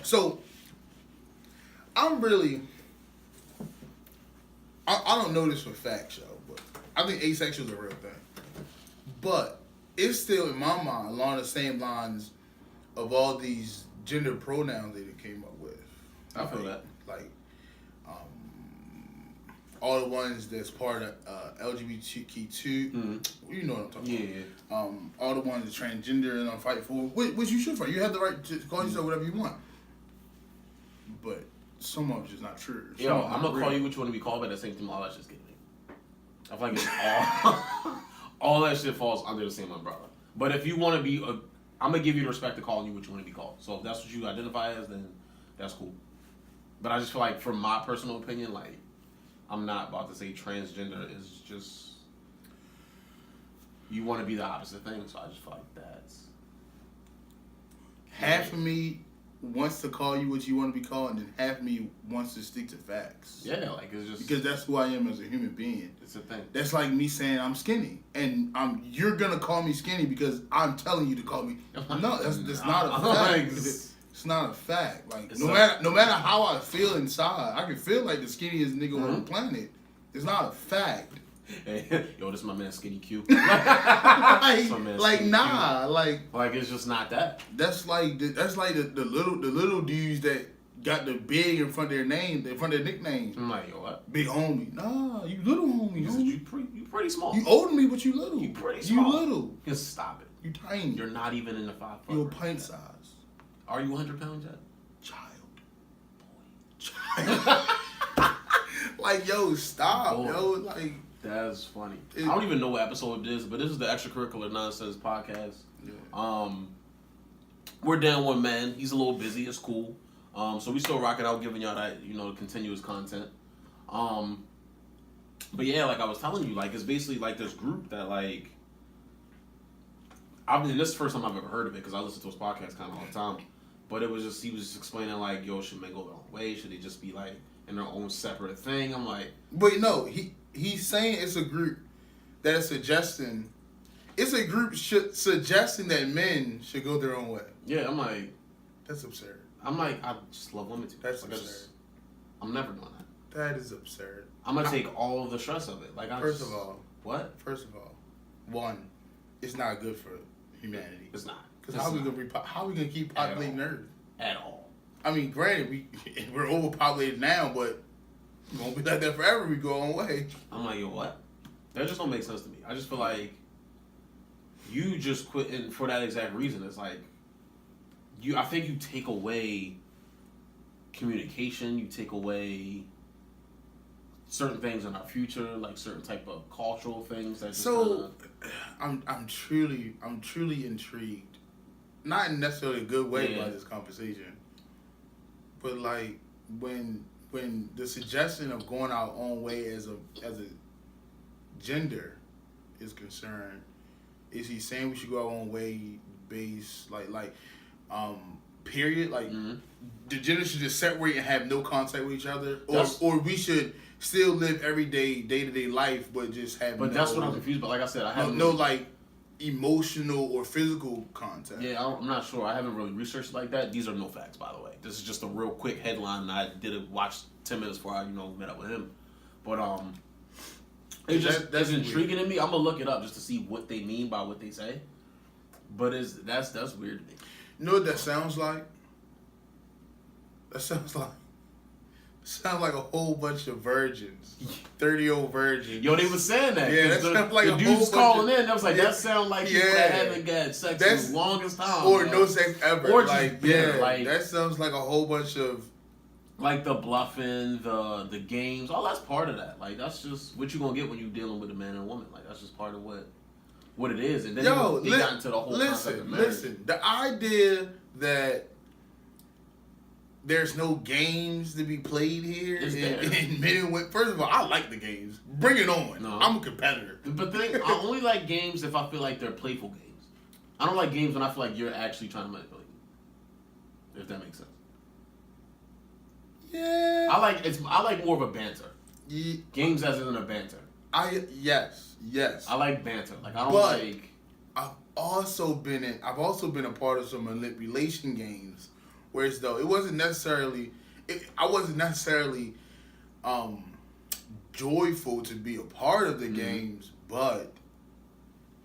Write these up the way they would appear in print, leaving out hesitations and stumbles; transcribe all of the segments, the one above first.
So I'm really, I don't know this for facts, but I think asexual is a real thing. But it's still, in my mind, along the same lines of all these gender pronouns that it came up with. I feel that. Like, all the ones that's part of LGBTQ2, you know what I'm talking about. All the ones that's transgender and fight for, which you should fight. You have the right to call yourself whatever you want. But some of it's just not true. Yo, I'm gonna call you what you want to be called, but at the same time, all that shit's getting me. I feel like it's all that shit falls under the same umbrella. But if you want to be, I'm gonna give you the respect to calling you what you want to be called. So if that's what you identify as, then that's cool. But I just feel like, from my personal opinion, like, I'm not about to say transgender is just, you want to be the opposite thing. So I just feel like that's half of me wants to call you what you want to be called, and then half of me wants to stick to facts. Yeah, like, it's just because that's who I am as a human being. It's a thing. That's like me saying I'm skinny, and you're gonna call me skinny because I'm telling you to call me. No, that's not a fact. It's not a fact. Like, no matter how I feel inside, I can feel like the skinniest nigga on the planet. It's not a fact. Hey, yo, this is my man Skinny Q. like nah, like it's just not that. That's like the little dudes that got the big in front of their name, in front of their nicknames. I'm like, yo, what? Big homie. Nah, you little homie. You pretty small. You older than me, but you little. You pretty small. You little. Just stop it. You tiny. You're not even in the 5 foot. You're a pint size. Are you 100 pounds yet? Child. Like, yo, stop. Boy. Yo, like. That's funny. I don't even know what episode it is, but this is the Extra-Curricular Nonsense podcast. Yeah. We're down one man. He's a little busy. It's cool. So we still rocking out, giving y'all that, continuous content. But yeah, like I was telling you, like, it's basically like this group that, like, I mean, this is the first time I've ever heard of it because I listen to his podcast kind of all the time. But it was just, he was just explaining, like, yo, should men go their own way? Should they just be, like, in their own separate thing? I'm like... But no, he's saying it's a group that is suggesting... It's a group suggesting that men should go their own way. Yeah, I'm like... That's absurd. I'm like, I just love women too. That's absurd. I'm never doing that. That is absurd. I'm going to take all of the stress of it. Like, First of all... What? First of all, one, it's not good for humanity. It's not. Because how we gonna keep populating Earth? At all. I mean, granted, we're overpopulated now, but it won't be like that forever. We go our own way. I'm like, yo, what? That just don't make sense to me. I just feel like you just quit, and for that exact reason. It's like I think you take away communication. You take away certain things in our future, like certain type of cultural things. That just I'm truly intrigued. Not in necessarily a good way by this conversation, but like when the suggestion of going our own way as a gender is concerned, is he saying we should go our own way based period, like the gender should just separate and have no contact with each other, or we should still live day to day life but just have that's what I'm confused about. Like I said, I have no like emotional or physical contact. Yeah, I'm not sure. I haven't really researched like that. These are no facts, by the way. This is just a real quick headline, and I did watch 10 minutes before I, met up with him. But that's intriguing to me. I'm gonna look it up just to see what they mean by what they say. But that's weird to me. You know what that sounds like? That sounds like a whole bunch of virgins. 30-year-old virgins. Yo, they was saying that. Yeah, that sounds like the a dudes whole calling in. That was like, that sound like people that haven't got sex in the longest time. Or no sex ever. Or like, that sounds like a whole bunch of... Like the bluffing, the games, all that's part of that. Like, that's just what you're going to get when you're dealing with a man and a woman. Like, that's just part of what it is. And then they got into the whole concept of marriage. Listen, the idea that there's no games to be played here in men and women. First of all, I like the games. Bring it on. No. I'm a competitor. But I only like games if I feel like they're playful games. I don't like games when I feel like you're actually trying to manipulate me. If that makes sense. Yeah. I like more of a banter. Yeah. Games as in a banter. Yes. I like banter. Like I don't like. I've also been a part of some manipulation games Whereas though it wasn't necessarily, I wasn't necessarily joyful to be a part of the games, but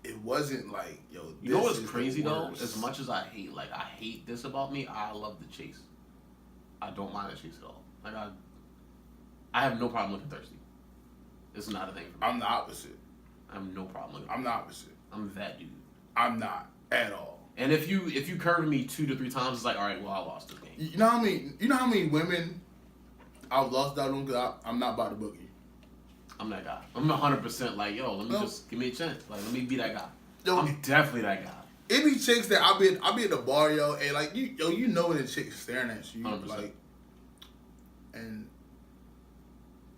it wasn't like, yo. You know what's crazy though? As much as I hate this about me, I love the chase. I don't mind the chase at all. Like I have no problem looking thirsty. It's not a thing for me. I'm the opposite. I have no problem looking. I'm the opposite. I'm that dude. I'm not at all. And if you curve me 2 to 3 times, it's like, all right, well, I lost this game. You know how many women I've lost out on because I'm not about to boogie. I'm that guy. I'm 100% like, yo, let me just give me a chance. Like, let me be that guy. Yo, I'm definitely that guy. It be chicks that I be at the bar, yo, and like you know when the chick's staring at you, 100%. like, and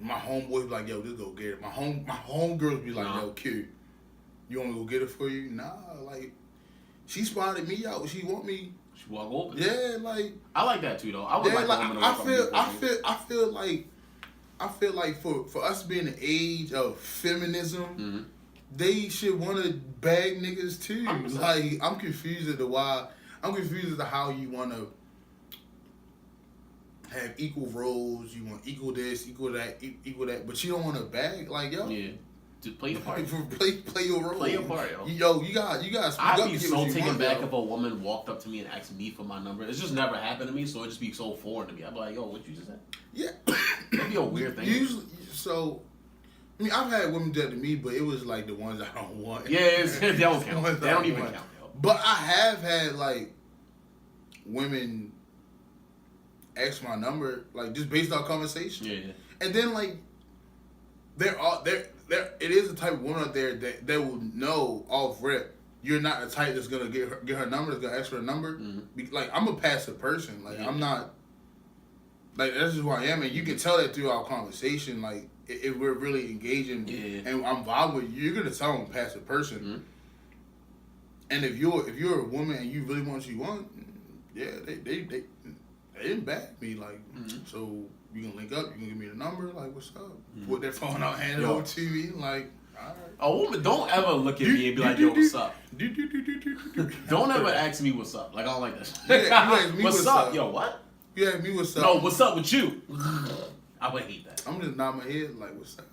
my homeboys be like, yo, just go get it. My homegirls be like, yo, Q, you want me to go get it for you? Nah, like, she spotted me out. She want me. She walk over. Yeah, like. I like that too, though. I would like a woman to walk over. I feel like for us being the age of feminism, they should want to bag niggas too. 100%. Like, I'm confused as to why. I'm confused as to how you want to have equal roles. You want equal this, equal that, but you don't want to bag. Like, yo. Yeah. Just play your part. Play your role. Play your part, yo. Yo, you got. I'd be so taken back if a woman walked up to me and asked me for my number. It's just never happened to me, so it just be so foreign to me. I'd be like, yo, what you just said? Yeah. That'd be a weird thing. Usually, so, I mean, I've had women do that to me, but it was like the ones I don't want. Yeah, they don't count. They don't even count, yo. But I have had, like, women ask my number, like, just based on conversation. Yeah. And then, like, it is a type of woman out there that will know off rip. You're not the type that's gonna get her number, that's gonna ask for a number. Like, I'm a passive person. Like, I'm not. Like, that's just who I am, and you can tell that through our conversation. Like, if we're really engaging and I'm vibing with you, you're gonna tell I'm a passive person. And if you're a woman and you really want what you want, yeah, they didn't back me. Like, so you gonna link up? You gonna give me the number? Like, what's up? Put their phone out, hand it over to me. Like, all right. A woman, don't ever look at me and be like, yo, what's up? Don't ever ask me what's up. Like, I don't like that. Yeah, you ask me what's up? Yo, what? You ask me what's up. No, what's up with you? I would hate that. I'm just nod my head like, what's up?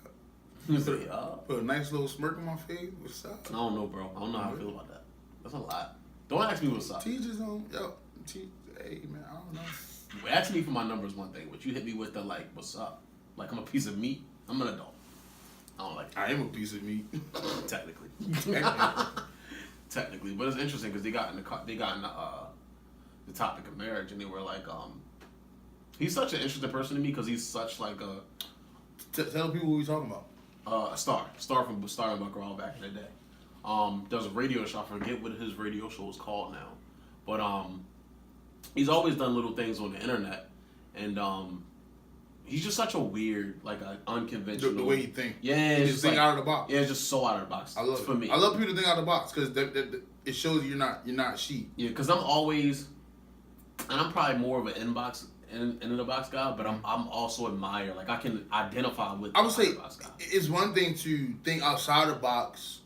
Put a nice little smirk on my face. What's up? I don't know, bro. I don't know how I feel about that. That's a lot. Don't ask me what's up. Teachers on, hey man, I don't know. Asking me for my number is one thing, but you hit me with the like, what's up? Like I'm a piece of meat. I'm an adult. I don't like that. I am a piece of meat. Technically. Technically, but it's interesting because they got in the topic of marriage, and they were like, he's such an interesting person to me because he's such like a. Tell people who he's talking about. A star from Star and Buck all back in the day. Does a radio show. I forget what his radio show is called now, but he's always done little things on the internet, and he's just such a weird, like an unconventional. The way he think. Yeah, he just think out of the box. Yeah, it's just so out of the box. I love for me. I love people to think out of the box because it shows you're not sheep. Yeah, because I'm always, and I'm probably more of an in the box guy, but I'm also admire. Like I can identify with. I would say box guy. It's one thing to think outside the box.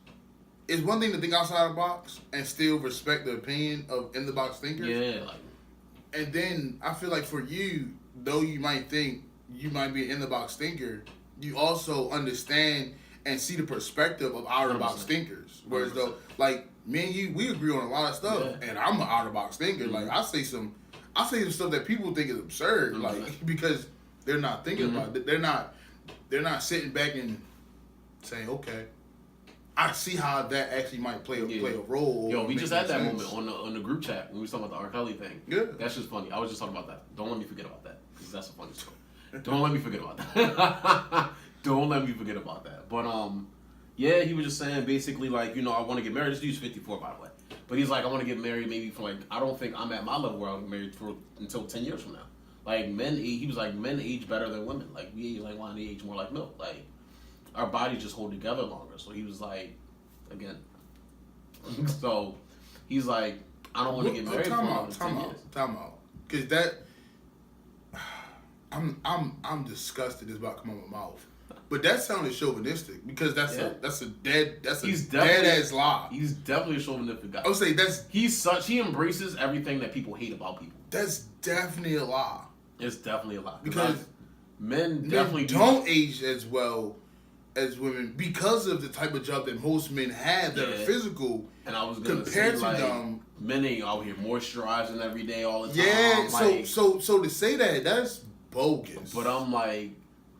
It's one thing to think outside the box and still respect the opinion of in the box thinkers. Yeah, like. And then I feel like for you, though you might think you might be an in the box thinker, you also understand and see the perspective of out of the box thinkers. Whereas 100%. Though, like me and you, we agree on a lot of stuff, and I'm an out of the box thinker. Like I say some stuff that people think is absurd, like because they're not thinking about it. They're not sitting back and saying, okay, I see how that actually might play a role. Yo, we just had that moment on the group chat when we was talking about the R. Kelly thing. Yeah. That's just funny. I was just talking about that. Don't let me forget about that because that's a funny story. Don't let me forget about that. Don't let me forget about that. But yeah, he was just saying basically like, you know, I want to get married. This dude's 54 by the way. But he's like, I want to get married maybe for like, I don't think I'm at my level where I'll get married until 10 years from now. Like he was like, men age better than women. Like we age like wine, they age more like milk. Like our bodies just hold together longer. So he was like, again. So he's like, I don't want to get married for another 10 years. Time out. Because that, I'm disgusted it's about to come out of my mouth. But that sounded chauvinistic because that's a dead ass lie. He's definitely a chauvinistic guy. I would say he embraces everything that people hate about people. That's definitely a lie. It's definitely a lie. Because men definitely don't age as well as women because of the type of job that most men have that are physical. And I was gonna compared say, to like, them, men ain't out here moisturizing every day all the time. Yeah, like, so to say that's bogus. But I'm like,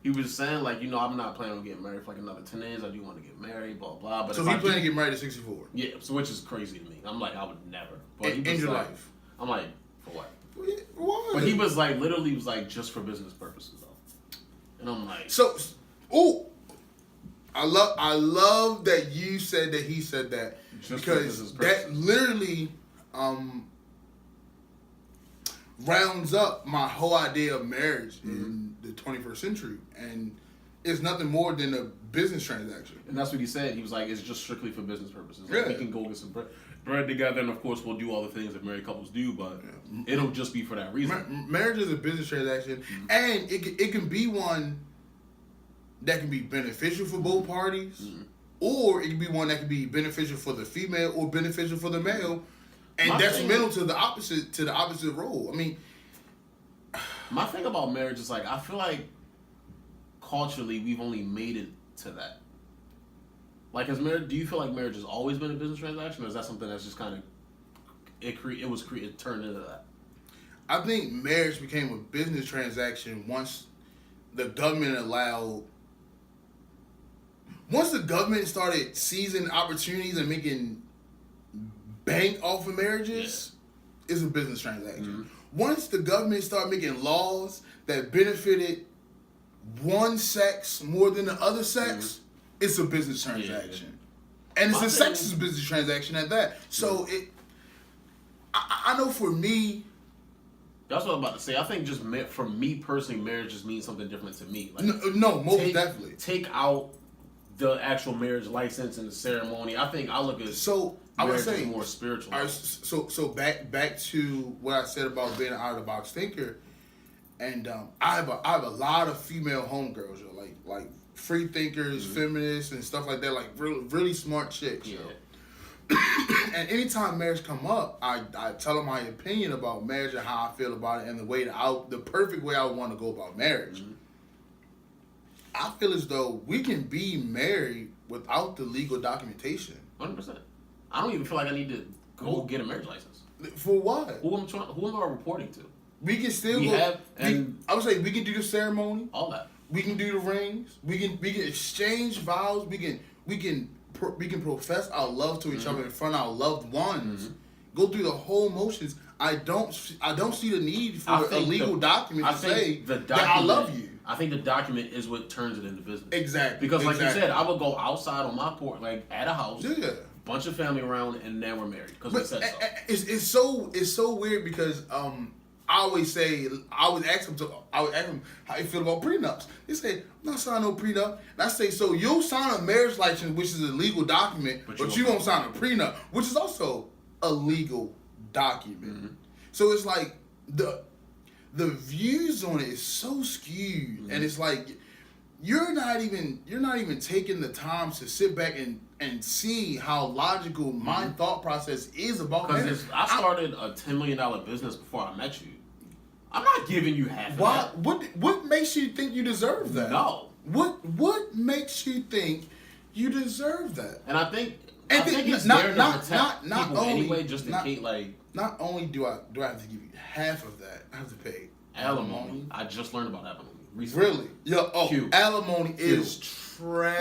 he was saying, like, I'm not planning on getting married for like another 10 years. I do want to get married, blah blah. But so he planning to get married at 64. Yeah, so which is crazy to me. I'm like, I would never. But In your life. I'm like, for what? Why? But he was like, literally was like, just for business purposes though. And I'm like, I love that you said that he said that, because that literally rounds up my whole idea of marriage in the 21st century, and it's nothing more than a business transaction. And that's what he said. He was like, it's just strictly for business purposes. Like, we can go get some bread together, and of course we'll do all the things that married couples do, but it'll just be for that reason. Marriage is a business transaction, and it can be one that can be beneficial for both parties, or it can be one that can be beneficial for the female or beneficial for the male, and detrimental to the opposite role. I mean, my thing about marriage is, like, I feel like culturally we've only made it to that. Like, do you feel like marriage has always been a business transaction, or is that something that's just kind of it turned into that? I think marriage became a business transaction once the government started seizing opportunities and making bank off of marriages. Is a business transaction. Once the government started making laws that benefited one sex more than the other sex, it's a business transaction. And it's a sexist business transaction at that. So I know for me, that's what I'm about to say. I think just for me personally, marriage just means something different to me. Like, no, most definitely. Take out the actual marriage license and the ceremony. I think I look at I would say more spiritual. So back to what I said about being an out of the box thinker, and I have a lot of female homegirls, like free thinkers, feminists, and stuff like that, like really smart chicks. Yeah. And anytime marriage come up, I tell them my opinion about marriage and how I feel about it, and the perfect way I want to go about marriage. I feel as though we can be married without the legal documentation. 100%. I don't even feel like I need to go get a marriage license. For what? Who am I reporting to? We can still I would say we can do the ceremony. All that. We can do the rings. We can exchange vows. We can profess our love to each other in front of our loved ones. Go through the whole motions. I don't see the need for a legal document to say that I love you. I think the document is what turns it into business. Exactly. Because like you said, I would go outside on my porch, like at a house, bunch of family around, and then we're married because we said so. It's so weird because I always ask them how you feel about prenups. They say, I'm not signing no prenup. And I say, so you'll sign a marriage license, which is a legal document, but you won't sign a prenup, which is also a legal document. So it's like the views on it is so skewed, and it's like you're not even taking the time to sit back and see how logical my thought process is about marriage. Because I started a $10 million business before I met you. I'm not giving you half of that. What makes you think you deserve that? No. What makes you think you deserve that? And I think it's there to protect people anyway, just in case, like. Not only do I have to give you half of that, I have to pay alimony. I just learned about alimony recently. Really? Yeah. Alimony is tragic.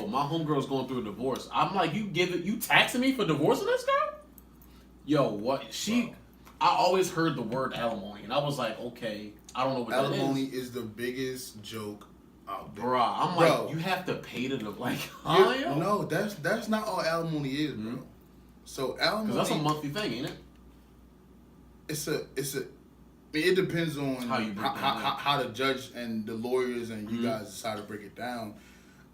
My homegirl's going through a divorce. I'm like, you taxing me for divorcing this girl? Yo, what? I always heard the word alimony, and I was like, okay, I don't know what alimony is the biggest joke out there. Bruh, I'm like, you have to pay to like, no, that's not all alimony is, bro. So alimony, because that's a monthly thing, ain't it? It's a. It depends on how the judge and the lawyers and you guys decide to break it down.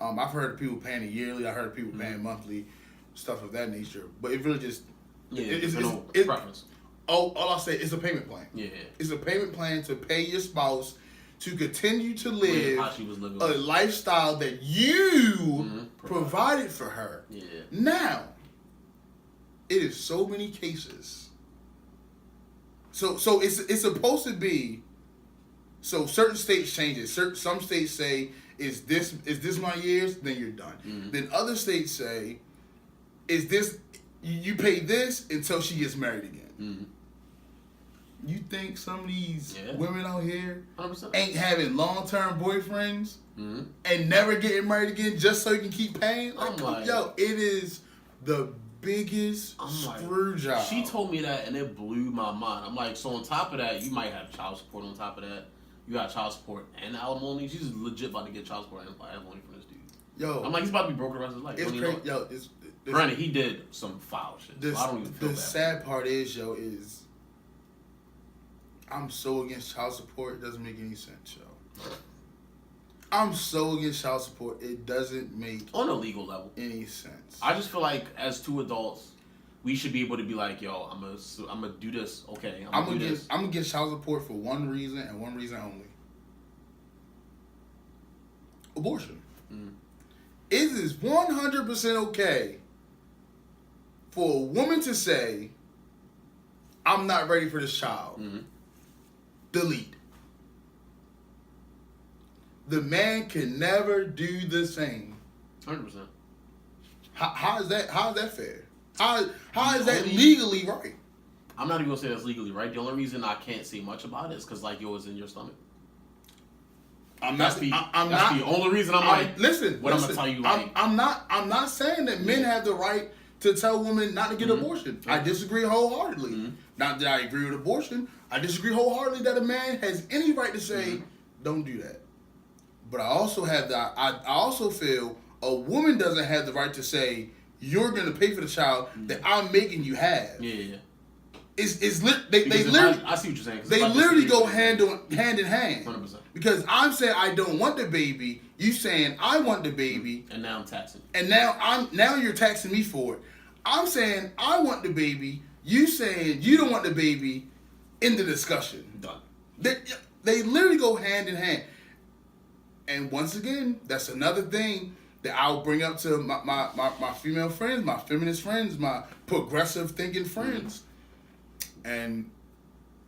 I've heard of people paying it yearly. I heard of people paying monthly, stuff of that nature. But it really just it's preference. All I'll say is a payment plan. Yeah, it's a payment plan to pay your spouse to continue to live a lifestyle that you provided for her. Yeah. Now, it is so many cases So it's supposed to be. So certain states change it. Some states say, is this my years? Then you're done. Mm-hmm. Then other states say, is this you pay this until she gets married again? Mm-hmm. You think some of these Yeah. women out here 100%. ain't having long-term boyfriends Mm-hmm. and never getting married again just so you can keep paying? Like, it is the biggest screw job. She told me that and it blew my mind. I'm like, so on top of that, you might have child support on top of that. You got child support and alimony. She's legit about to get child support and alimony from this dude. Yo, I'm like, he's about to be broke the rest of his life. it's crazy. Yo, it's granted, he did some foul shit. So I don't even feel the bad. sad part is, is I'm so against child support. It doesn't make any sense, yo. I'm so against child support. It doesn't make on a legal level any sense. I just feel like as two adults, we should be able to be like, yo, I'm gonna do this. Okay, I'm gonna get child support for one reason and one reason only. Abortion. Mm. It is 100% okay for a woman to say, I'm not ready for this child. Mm-hmm. Delete. The man can never do the same. 100%. How is that fair? How is that legally right? I'm not even gonna say that's legally right. The only reason I can't say much about it is because like, yo, it's in your stomach. That's the only reason I'm like, listen. I'm gonna tell you, like, I'm not saying that men have the right to tell women not to get abortion. Mm-hmm. I disagree wholeheartedly. Mm-hmm. Not that I agree with abortion. I disagree wholeheartedly that a man has any right to say, don't do that. But I also I also feel a woman doesn't have the right to say, you're gonna pay for the child that I'm making you have. Yeah. They literally. I see what you're saying. They literally go hand in hand. 100%. Because I'm saying I don't want the baby, you saying I want the baby, and now I'm taxing. and now you're taxing me for it. I'm saying I want the baby, you saying you don't want the baby. In the discussion, Done. They literally go hand in hand. And once again, that's another thing that I'll bring up to my female friends, my feminist friends, my progressive thinking friends. And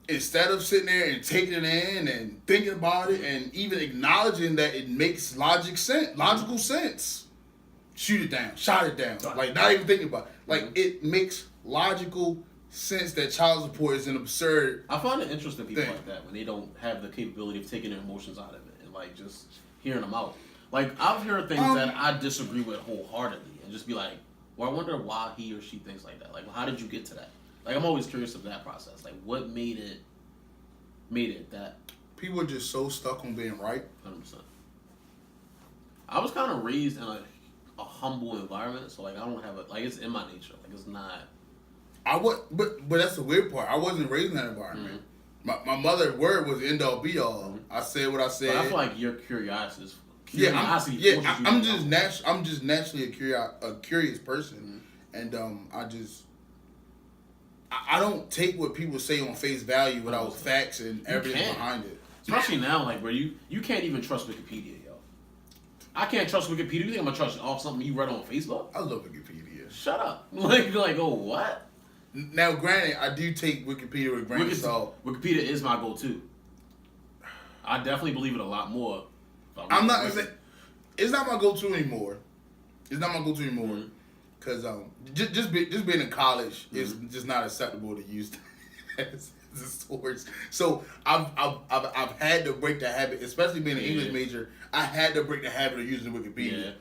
instead of sitting there and taking it in and thinking about it and even acknowledging that it makes logical sense, shoot it down, shot it down. Like, not even thinking about it. Like, it makes logical sense that child support is an absurd I find it interesting people thing. like that when they don't have the capability of taking their emotions out of it and like just hearing them out. Like, I've heard things that I disagree with wholeheartedly and just be like, well, I wonder why he or she thinks like that. Like, how did you get to that? Like, I'm always curious of that process. Like, what made it that? People are just so stuck on being right. 100%. I was kind of raised in a humble environment, so like I don't have like it's in my nature. Like, it's not. But that's the weird part. I wasn't raised in that environment. Mm-hmm. My mother's word was end all be all. Mm-hmm. I said what I said. But I feel like your curiosity is. I'm just naturally a curious person, and I don't take what people say on face value without facts and evidence behind it. Especially now, like where you can't even trust Wikipedia, yo. I can't trust Wikipedia. You think I'm gonna trust off something you read on Facebook? I love Wikipedia. Shut up. Like oh what? Now, granted, I do take Wikipedia with a grain of salt. Wikipedia is my go-to. I definitely believe it a lot more. I'm not. It's not my go-to anymore. It's not my go-to anymore. Because just being in college is just not acceptable to use as a source. So I've had to break the habit, especially being an English major. I had to break the habit of using Wikipedia.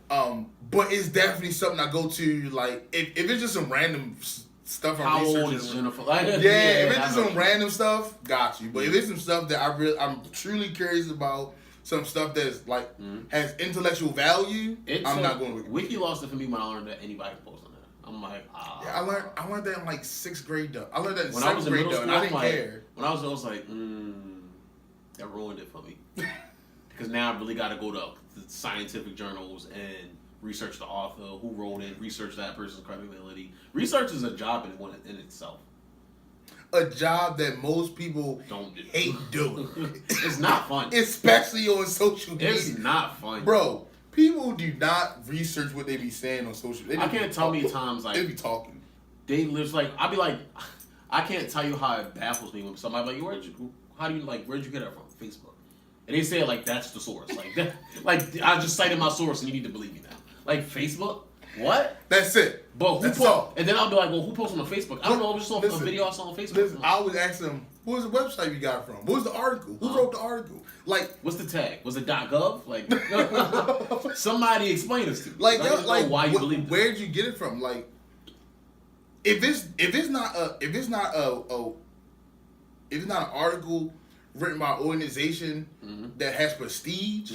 Yeah. But it's definitely something I go to. Like if it's just some random stuff I'm researching. How old is Jennifer? If it's just some random stuff, got you. But if it's some stuff that I'm truly curious about. Some stuff that's like has intellectual value. I'm not going to Wikipedia. Wiki lost it for me when I learned that anybody can post on there. I'm like, Yeah, I learned that in like 6th grade though. I learned that in 7th grade though, and I didn't care. When I was like, that ruined it for me. Because now I really got to go to the scientific journals and research the author, who wrote it, research that person's credibility. Research is a job in itself. A job that most people hate doing. It's not fun. Especially on social media. It's not fun. Bro, people do not research what they be saying on social media. I can't tell me times like... They be talking. They live like... I I can't tell you how it baffles me when somebody like, where'd you get that from? Facebook. And they say it like that's the source. Like that, like I just cited my source and you need to believe me now. Like Facebook? What? That's it. But who That's post? all. And then I'll be like, well, who posted on Facebook? I don't know. I just saw a video I saw on Facebook. Listen, I always ask them, what was the website you got it from? What was the article? Who wrote the article? Like, what's the tag? Was it .gov? Like, somebody explain this to me. Like, yo, like why you believe this? Where'd you get it from? Like, if it's not an article written by an organization that has prestige,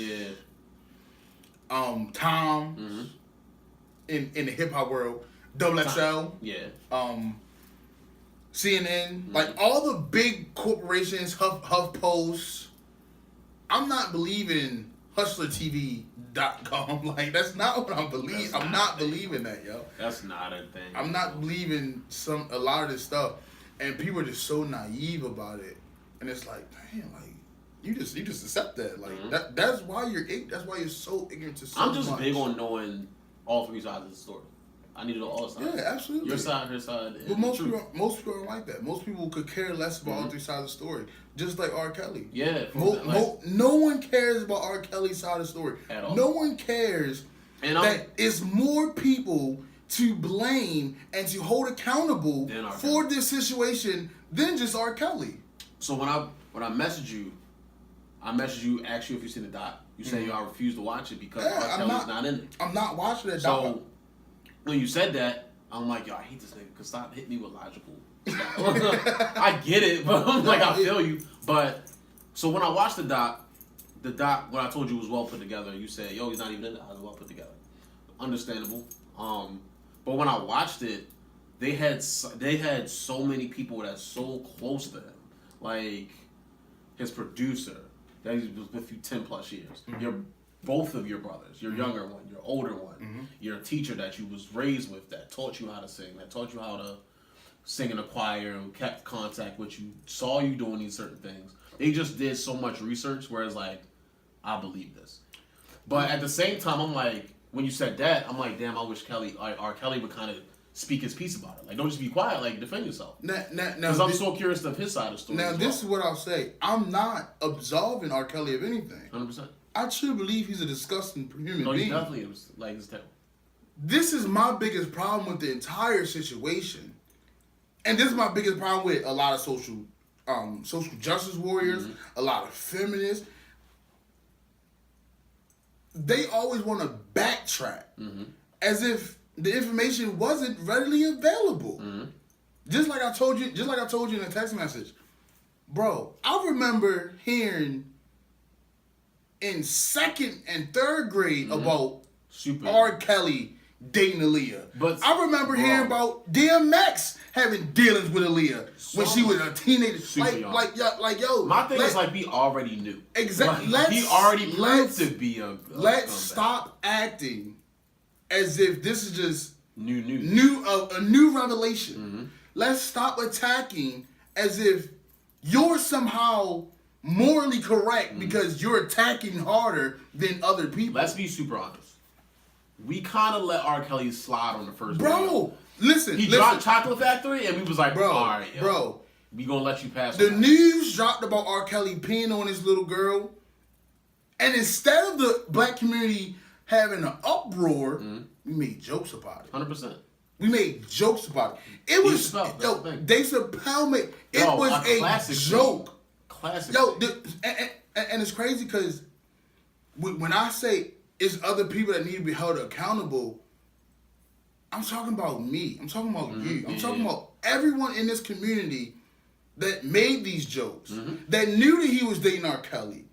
Tom, in the hip hop world, Double XL, CNN, like all the big corporations, HuffPost. I'm not believing HustlerTV.com. Like that's not what I'm believing. I'm not believing that, yo. That's not a thing. I'm not believing a lot of this stuff, and people are just so naive about it, and it's like, damn, like you just accept that, like that's why you're so ignorant to so much. I'm just big on knowing all three sides of the story. I need to know all the sides. Yeah, absolutely. Your side, her side. But most people don't like that. Most people could care less about all three sides of the story. Just like R. Kelly. Yeah. No one cares about R. Kelly's side of the story. At all. No one cares that it's more people to blame and to hold accountable for this situation than just R. Kelly. So when I messaged you, asked you if you seen the doc. You said I refuse to watch it because R. Kelly's not in it. I'm not watching that doc. So when you said that, I'm like, yo, I hate this nigga. Cause stop hitting me with logical stuff. I get it, but I'm like, I feel you. But so when I watched the doc, when I told you it was well put together, you said, yo, he's not even in it. It was well put together. Understandable. But when I watched it, they had so many people that's so close to him, like his producer that he was with you 10 plus years. Both of your brothers, your younger one, your older one, your teacher that you was raised with that taught you how to sing, that taught you how to sing in a choir and kept contact with you, saw you doing these certain things. They just did so much research, whereas like, I believe this. But at the same time, I'm like, when you said that, I'm like, damn, I wish R. Kelly would kind of speak his piece about it. Like, don't just be quiet, like, defend yourself. Because I'm so curious of his side of the story. Now, this is what I'll say. I'm not absolving R. Kelly of anything. 100%. I truly believe he's a disgusting human being. No, he definitely is. Like, it's terrible. This is my biggest problem with the entire situation. And this is my biggest problem with a lot of social justice warriors, a lot of feminists. They always want to backtrack as if the information wasn't readily available. Just like I told you in a text message. Bro, I remember hearing in 2nd and 3rd grade about R. Kelly dating Aaliyah. But I remember hearing about DMX having dealings with Aaliyah when she was a teenager. Like yo. My thing is like we already knew. Exactly. Like, he already proved to be a let's stop acting as if this is just a new revelation. Let's stop attacking as if you're somehow morally correct because you're attacking harder than other people. Let's be super honest. We kind of let R. Kelly slide on the first video. Listen. He dropped Chocolate Factory and we was like, bro, all right, yo, bro. We gonna let you pass. The news dropped about R. Kelly peeing on his little girl. And instead of the black community having an uproar, we made jokes about it. 100%. We made jokes about it. It was Dave Chappelle made it was a joke. Classic. And it's crazy because when I say it's other people that need to be held accountable, I'm talking about me. I'm talking about you. I'm talking about everyone in this community that made these jokes, that knew that he was dating R. Kelly,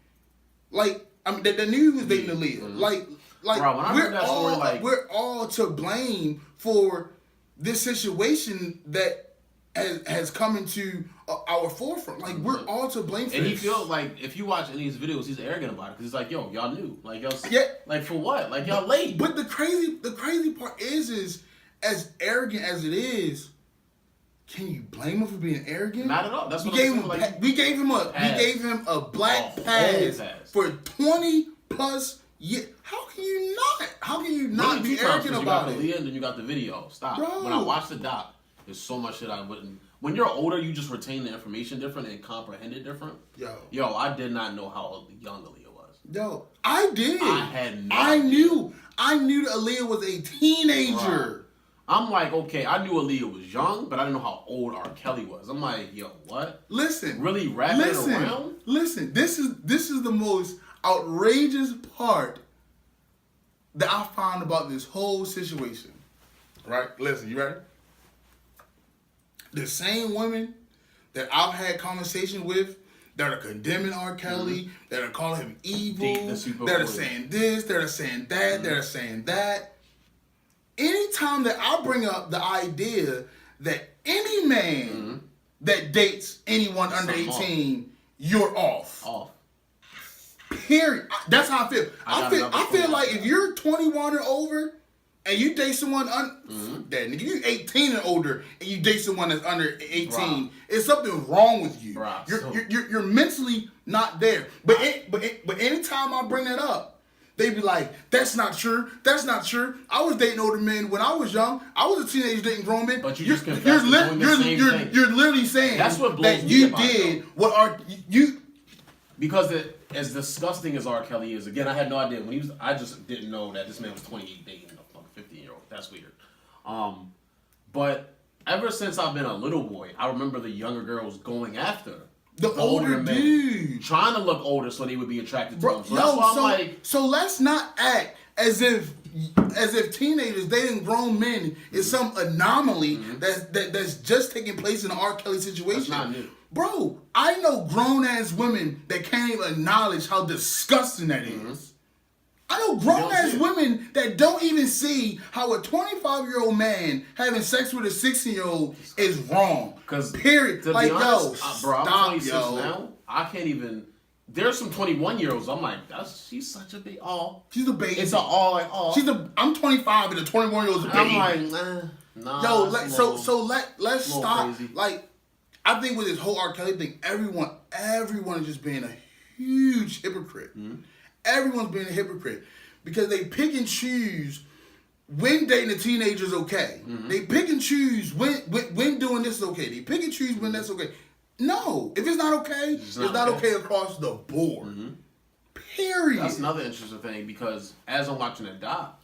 that knew he was dating Aaliyah. Bro, when I heard that story, we're all to blame for this situation that has come into our forefront. Like, we're all to blame for and this. he feels like, if you watch any of his videos, he's arrogant about it. Because he's like, yo, y'all knew. Like, y'all... Like, for what? Like, y'all late. But the crazy part is as arrogant as it is, can you blame him for being arrogant? Not at all. That's what we gave him a black pass for 20 plus years. How can you not be arrogant about it? You got Aaliyah and then you got the video. Stop. Bro. When I watched the doc, there's so much shit I wouldn't. when you're older, you just retain the information different and comprehend it different. Yo, I did not know how young Aaliyah was. Yo, I did. I had no I idea. I knew that Aaliyah was a teenager. Right. I'm like, okay, I knew Aaliyah was young, but I didn't know how old R. Kelly was. I'm like, yo, what? Listen. Really rapping around? Listen, this is the most outrageous part that I found about this whole situation. Right? Listen, you ready? The same women that I've had conversations with that are condemning R. Kelly, that are calling him evil, that are saying this, that are saying that, that are saying that. Anytime that I bring up the idea that any man that dates anyone under 18, you're off. Period. That's how I feel. I feel like if you're 21 or over and you date someone that nigga, you 18 and older and you date someone that's under 18, it's something wrong with you. You're mentally not there. But anytime I bring that up, they be like, that's not true. That's not true. I was dating older men when I was young. I was a teenager dating grown men. But you're literally saying that's what blows that me you about did it, what you. Because as disgusting as R. Kelly is, again, I had no idea when he was. I just didn't know that this man was 28 dating a 15-year-old. That's weird. But ever since I've been a little boy, I remember the younger girls going after the older dude, trying to look older so they would be attracted to him. So that's why I'm like, so let's not act as if teenagers dating grown men is some anomaly that's just taking place in the R. Kelly situation. That's not new. Bro, I know grown ass women that can't even acknowledge how disgusting that is. I know grown ass women that don't even see how a 25-year-old man having sex with a 16-year-old is wrong. Period. Like, honest, bro, I'm 26 now. I can't even. There's some 21-year-olds. I'm like, she's such a big. She's a baby. It's I'm 25 and the 21-year-old's a baby. I'm like, nah. Yo, let's stop. Crazy. Like, I think with this whole R. Kelly thing, everyone is just being a huge hypocrite. Everyone's being a hypocrite because they pick and choose when dating a teenager is okay. They pick and choose when doing this is okay. They pick and choose when that's okay. No, if it's not okay, it's not okay across the board. Period. That's another interesting thing because as I'm watching the doc,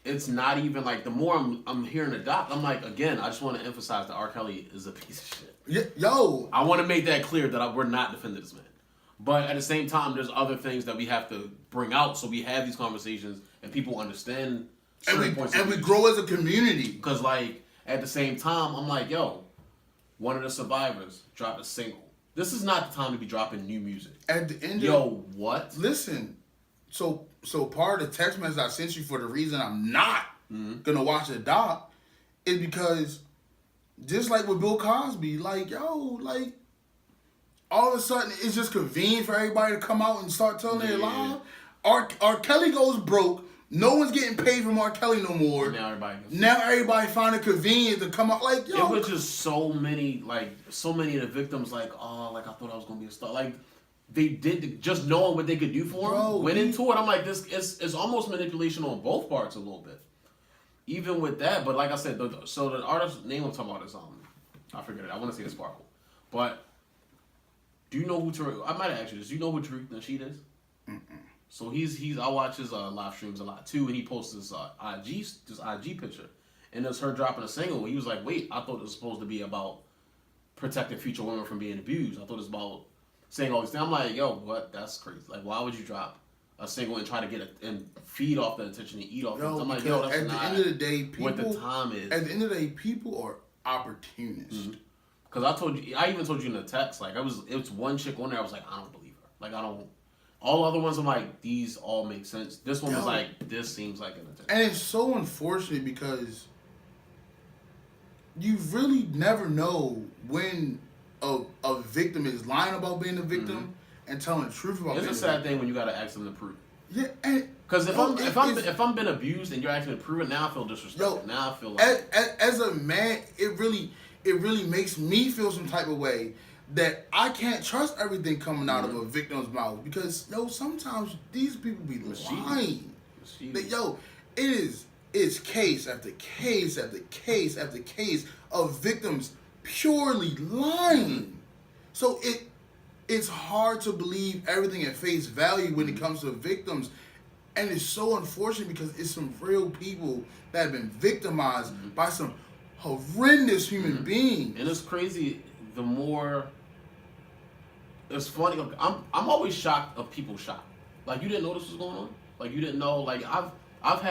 it's not even like the more I'm hearing the doc, I'm like, again, I just want to emphasize that R. Kelly is a piece of shit. I want to make that clear that we're not defending this man. But at the same time, there's other things that we have to bring out so we have these conversations and people understand certain points of view. And we grow as a community. Because, like, at the same time, I'm like, yo, one of the survivors dropped a single. This is not the time to be dropping new music. At the end what? Listen, so part of the text message I sent you for the reason I'm not going to watch the doc is because just like with Bill Cosby, like, all of a sudden, it's just convenient for everybody to come out and start telling their lies. R. Kelly goes broke. No one's getting paid from R. Kelly no more. Now everybody find it convenient to come out. Like, yo. It was just so many of the victims, like, I thought I was going to be a star. Like, they did, just knowing what they could do for him, went into it. I'm like, this is almost manipulation on both parts a little bit. Even with that, but like I said, so the artist's name I'm talking about is, I forget it. I want to say it's Sparkle. But do you know who Tariq? I might have asked you this. Do you know who Tariq Nasheed is? So I watch his live streams a lot too, and he posts this IG picture, and it's her dropping a single. And he was like, "Wait, I thought it was supposed to be about protecting future women from being abused. I thought it was about saying all these things." I'm like, "Yo, what? That's crazy. Like, why would you drop a single and try to get and feed off the attention and eat off?" I'm like, "Yo, that's at not the end of the day, what the time is." At the end of the day, people are opportunists. Because I even told you in the text, like, it was one chick on there, I was like, I don't believe her. Like, all other ones, I'm like, these all make sense. This one was like, this seems like an attempt. And it's so unfortunate because you really never know when a victim is lying about being a victim and telling the truth about being a victim. It's a sad thing when you got to ask them to prove. Yeah, because if I'm been abused and you're asking me to prove it, now I feel disrespected. Now I feel like as a man, it really makes me feel some type of way that I can't trust everything coming out of a victim's mouth because sometimes these people be lying. It's case after case after case after case of victims purely lying. So it's hard to believe everything at face value when it comes to victims. And it's so unfortunate because it's some real people that have been victimized by some horrendous human beings. And it's crazy. The more it's funny. Like, I'm always shocked of people shocked. Like, you didn't know this was going on. Like, you didn't know. Like, I think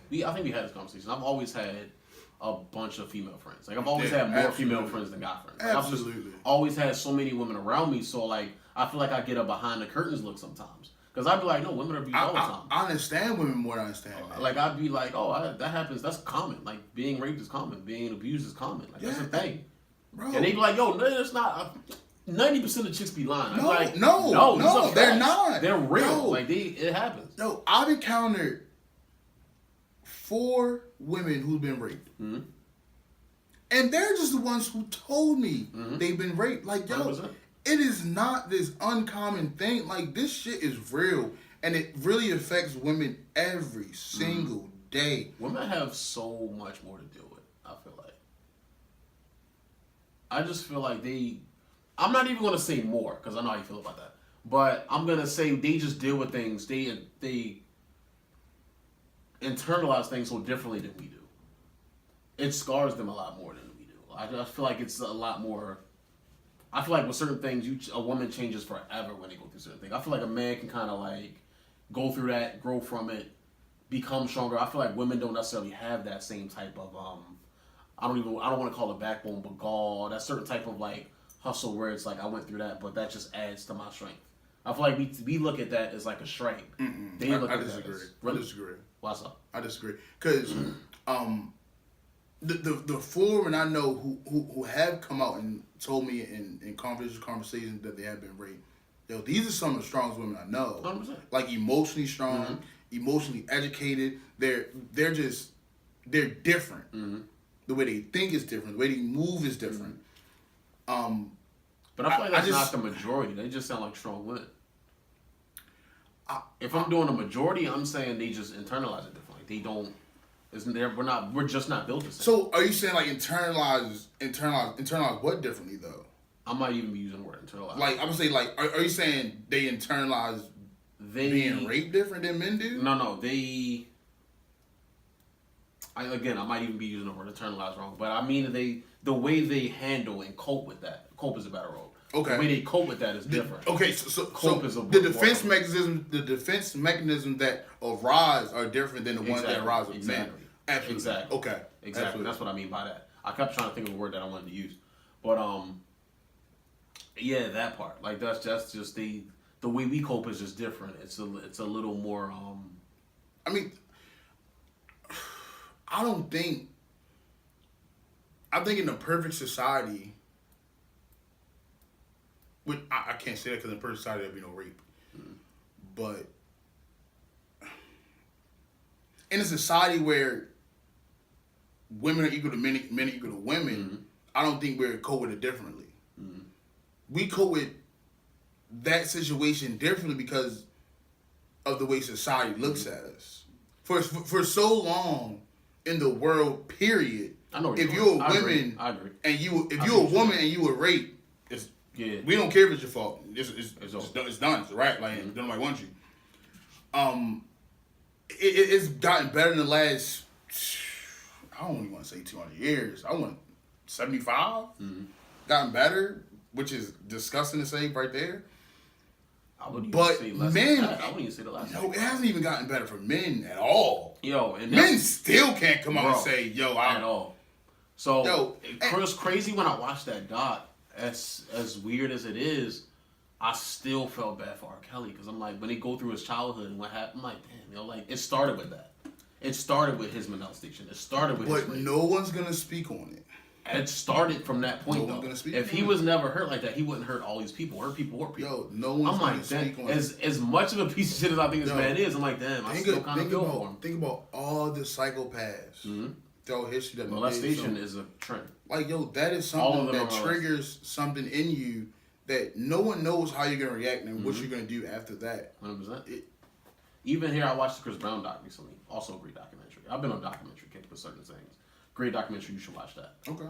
we had this conversation. I've always had a bunch of female friends. Like, I've always had more female friends than guy friends. Like, Absolutely. I've just always had so many women around me. So, like, I feel like I get a behind the curtains look sometimes. Because I'd be like, no, women are abused all the time. I understand women more than I understand men. Like, I'd be like, oh, that happens. That's common. Like, being raped is common. Being abused is common. Like, that's a thing. Bro. And they'd be like, yo, no, it's not. 90% of chicks be lying. No, like, no, they're not. They're real. No. Like, it happens. No, I've encountered 4 women who've been raped. Mm-hmm. And they're just the ones who told me they've been raped. Like, yo, 100%. It is not this uncommon thing. Like, this shit is real. And it really affects women every single day. Women have so much more to deal with, I feel like. I just feel like I'm not even going to say more, because I know how you feel about that. But I'm going to say they just deal with things. They internalize things so differently than we do. It scars them a lot more than we do. I just feel like it's a lot more. I feel like with certain things, a woman changes forever when they go through certain things. I feel like a man can kind of like go through that, grow from it, become stronger. I feel like women don't necessarily have that same type of I don't want to call it backbone, but gall. That certain type of like hustle where it's like I went through that, but that just adds to my strength. I feel like we look at that as like a strength. They look I at disagree. that as, really? I disagree. Why so? I disagree because the 4 women I know who have come out and told me in conversations that they have been raped. Yo, these are some of the strongest women I know. 100%. Like emotionally strong, emotionally educated. They're different. The way they think is different. The way they move is different. But I feel like that's not the majority. They just sound like strong women. If I'm doing a majority, I'm saying they just internalize it differently. They don't. We're just not built the same. So are you saying like internalize what differently though? I might even be using the word internalize. Like I'm gonna say like are you saying they internalize being raped different than men do? No, I might even be using the word internalize wrong, but I mean the way they handle and cope with that. Cope is a better word. Okay. The way they cope with that is different. So the defense mechanisms that arise are different than the ones that arise with men. Absolutely. Exactly. Okay. Exactly. Absolutely. That's what I mean by that. I kept trying to think of a word that I wanted to use, but yeah, that part. Like that's just the way we cope is just different. It's a little more. I mean, I think in a perfect society. I can't say that because in a perfect society there'd be no rape. But in a society where women are equal to men, men are equal to women, I don't think we're cope with it differently. We cope with that situation differently because of the way society looks at us. For so long in the world, period. I know. If you're a woman, I agree. And if you're a woman and you were raped, we don't care if it's your fault. It's done. It's right. Like nobody wants you. It's gotten better in the last. I don't even want to say 200 years. I want 75. Gotten better, which is disgusting to say right there. I wouldn't but even say less men, than that. I wouldn't even say the last. No, it hasn't even gotten better for men at all. Yo, and men still can't come out and say, "Yo, at all." So it's crazy when I watched that doc. As weird as it is, I still felt bad for R. Kelly because I'm like, when they go through his childhood and what happened, I'm like, damn, like it started with that. It started with his molestation. It started with. But no one's gonna speak on it. It started from that point though. If he was never hurt like that, he wouldn't hurt all these people. Hurt people. Yo, no one's gonna speak on it. As much of a piece of shit as I think this man is, I'm like, damn, I still kind of feel for him. Think about all the psychopaths. Throughout history that molestation is a trend. Like, yo, that is something that triggers something in you that no one knows how you're gonna react and what you're gonna do after that. 100%. Even here, I watched the Chris Brown doc recently. Also a great documentary. I've been on documentary kick with certain things. Great documentary. You should watch that. Okay.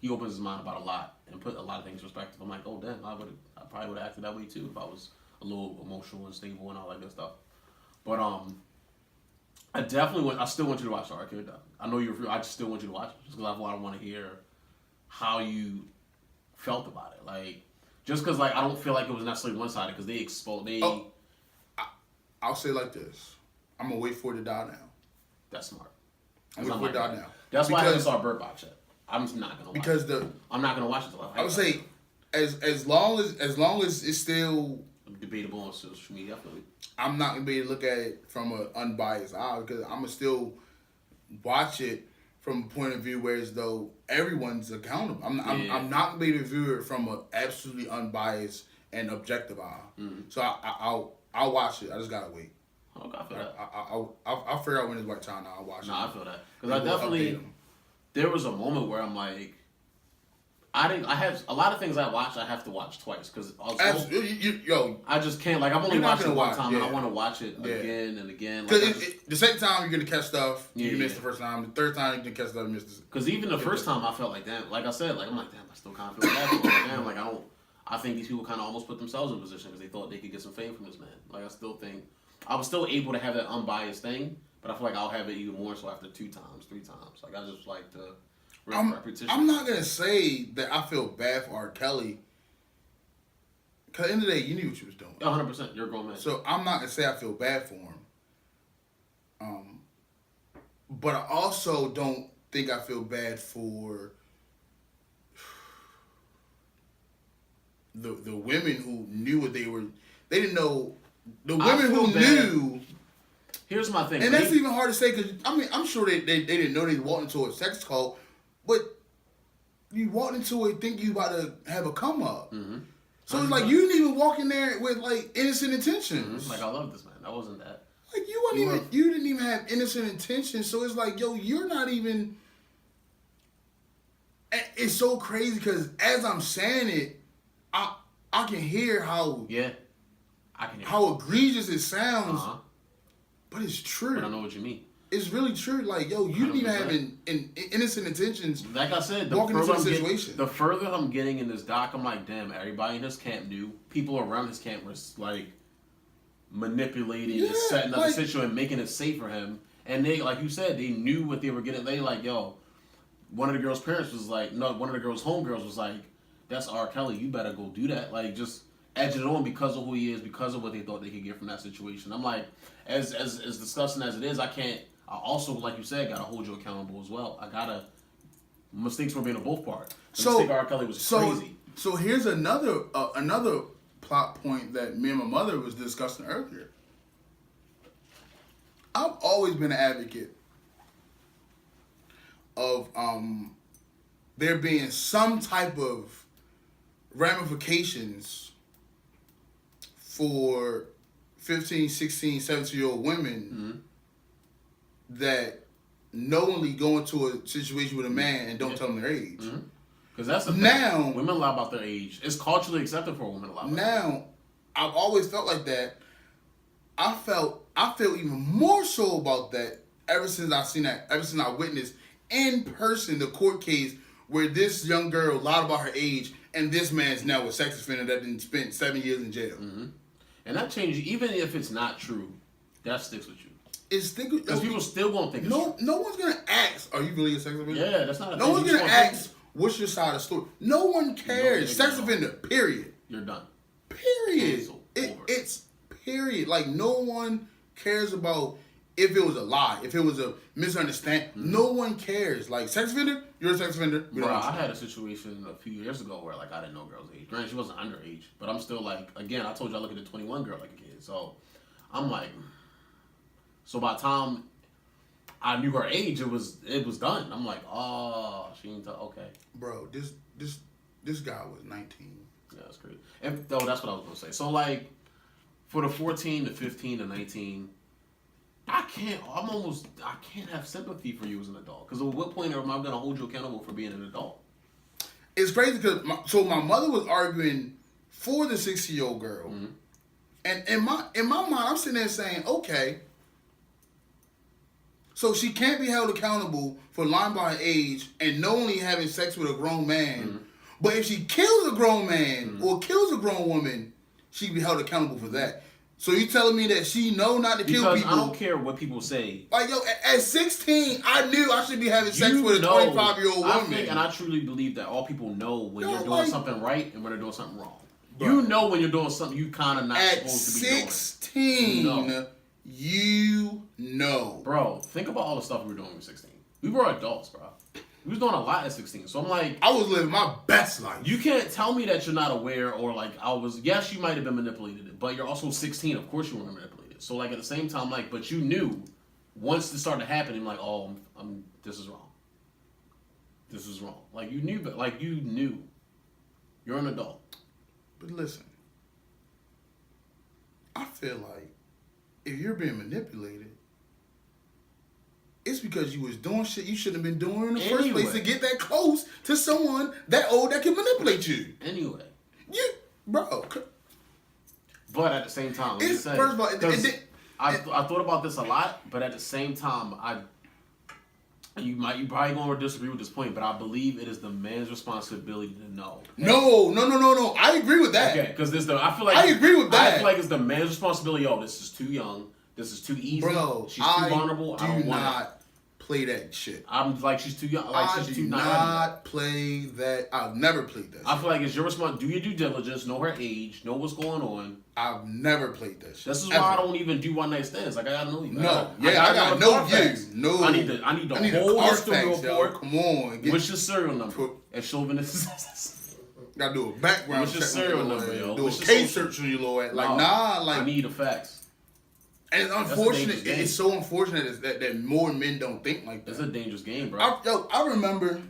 He opens his mind about a lot and put a lot of things in perspective. I'm like, oh damn, I probably would have acted that way too if I was a little emotional and stable and all that good stuff. But I still want you to watch the Arcade Doc. I know you're. I just still want you to watch it just because I want to hear how you felt about it. Like, just because like I don't feel like it was necessarily one sided because they exposed. I'll say it like this. I'm gonna wait for it to die now. That's smart. I'm waiting for it to die now. That's why I haven't saw Bird Box yet. I'm just not gonna watch it. I'm not gonna watch it till I would say as long as it's still debatable on social media, I feel like. I'm not gonna be able to look at it from an unbiased eye because I'm gonna still watch it from a point of view where as though everyone's accountable. I'm not gonna be able to view it from an absolutely unbiased and objective eye. Mm-hmm. So I'll watch it. I just gotta wait. Okay, I feel that. I'll figure out when it's right time. I'll watch it. I feel that because I definitely there was a moment where I'm like. I have a lot of things I watch. I have to watch twice because I just can't. Like I've only watched it one time, and I want to watch it again and again. Because the second time you're gonna catch stuff, you missed the first time. The third time you're gonna catch stuff, you missed it. Because even the first time, I felt like damn. Like I said, like I'm like damn. I still kind of feel bad for him. Damn. Like I don't. I think these people kind of almost put themselves in a position because they thought they could get some fame from this man. Like I still think I was still able to have that unbiased thing, but I feel like I'll have it even more so after 2 times, 3 times. Like I just like to. I'm not gonna say that I feel bad for R. Kelly. Cause at the end of the day, you knew what you was doing. 100%, you're a grown man. So I'm not gonna say I feel bad for him. But I also don't think I feel bad for the women who knew what they were. They didn't know. The women who knew. Here's my thing, and that's even hard to say because I mean I'm sure they didn't know they walked into a sex cult. But you walked into it thinking you about to have a come up. Mm-hmm. So it's like you didn't even walk in there with like innocent intentions. Mm-hmm. Like I love this man. That wasn't that. Like you didn't even have innocent intentions. So it's like you're not even. It's so crazy because as I'm saying it, I can hear how I can hear how egregious it sounds, but it's true. But I know what you mean. It's really true. Like, you didn't even have innocent intentions. Like I said, the further I'm getting in this doc, I'm like, damn, everybody in his camp knew. People around his camp were, like, manipulating and setting up the situation and making it safe for him. And they, like you said, they knew what they were getting. They like, one of the girl's parents was like, no, one of the girl's homegirls was like, that's R. Kelly, you better go do that. Like, just edge it on because of who he is, because of what they thought they could get from that situation. I'm like, as disgusting as it is, I also, like you said, gotta hold you accountable as well. Mistakes were being on both parts. The mistake R. Kelly was crazy. So here's another plot point that me and my mother was discussing earlier. I've always been an advocate of there being some type of ramifications for 15, 16, 17-year-old women that knowingly go into a situation with a man and don't tell them their age. Because that's the thing. Now, women lie about their age. It's culturally accepted for a woman to lie about their age. Now, I've always felt like that. I feel even more so about that ever since I witnessed in person the court case where this young girl lied about her age and this man's now a sex offender that didn't spend 7 years in jail. Mm-hmm. And that changes, even if it's not true, that sticks with you. Because people still won't think it's true. No one's going to ask, are you really a sex offender? Yeah, that's not a thing. No one's going to ask, what's your side of the story? No one cares. Sex offender, period. You're done. Period. It's period. Like, no one cares about if it was a lie, if it was a misunderstanding. Mm-hmm. No one cares. Like, sex offender, you're a sex offender. Bro, I had a situation a few years ago where, like, I didn't know girl's age. Granted, she wasn't underage, but I'm still, like, again, I told you I look at the 21 girl like a kid. So, I'm like... So by the time I knew her age, it was done. I'm like, oh, she ain't okay. Bro, this guy was 19. Yeah, that's crazy. And that's what I was gonna say. So like, for the 14 to 15 to 19, I can't have sympathy for you as an adult. Because at what point am I gonna hold you accountable for being an adult? It's crazy because my mother was arguing for the 60-year-old girl, and in my mind, I'm sitting there saying, okay. So she can't be held accountable for lying by her age and knowingly having sex with a grown man. But if she kills a grown man or kills a grown woman, she can be held accountable for that. So you telling me that she know not to kill people? I don't care what people say. Like, yo, at 16, I knew I should be having sex with a 25-year-old woman. I think, and I truly believe that all people know when you're doing something right and when they're doing something wrong. Bro. You know when you're doing something you kind of not supposed to be doing. At 16, you know. Bro, think about all the stuff we were doing when we were 16. We were adults, bro. We was doing a lot at 16. So I'm like... I was living my best life. You can't tell me that you're not aware or like I was... Yes, you might have been manipulated, but you're also 16. Of course you were manipulated. So like at the same time, like, but you knew once it started happening, like, oh, this is wrong. This is wrong. Like you knew, but like you knew. You're an adult. But listen, I feel like if you're being manipulated, it's because you was doing shit you shouldn't have been doing in the first place to get that close to someone that old that can manipulate you. Anyway. Bro. But at the same time, first of all, I thought about this a lot, but at the same time, you probably going to disagree with this point, but I believe it is the man's responsibility to know. No. I agree with that. Okay, because I agree with that. I feel like it's the man's responsibility. Yo, this is too young. This is too easy. Bro, she's too vulnerable. I don't want not play that shit. I'm like, she's too young. Like, she's too not play that. I've never played that shit. I feel like it's your responsibility. Do your due diligence. Know her age. Know what's going on. I've never played that shit. This is why I don't even do one night stands. Like, I gotta know you. I gotta know you. No. I need the whole history report. Come on. What's your serial number? And chauvinist. Gotta do a background check. What's your serial number, yo? Do a case search on your little ass. Like, I need the facts. And it's unfortunate. It's so unfortunate that more men don't think like that. It's a dangerous game, bro. I remember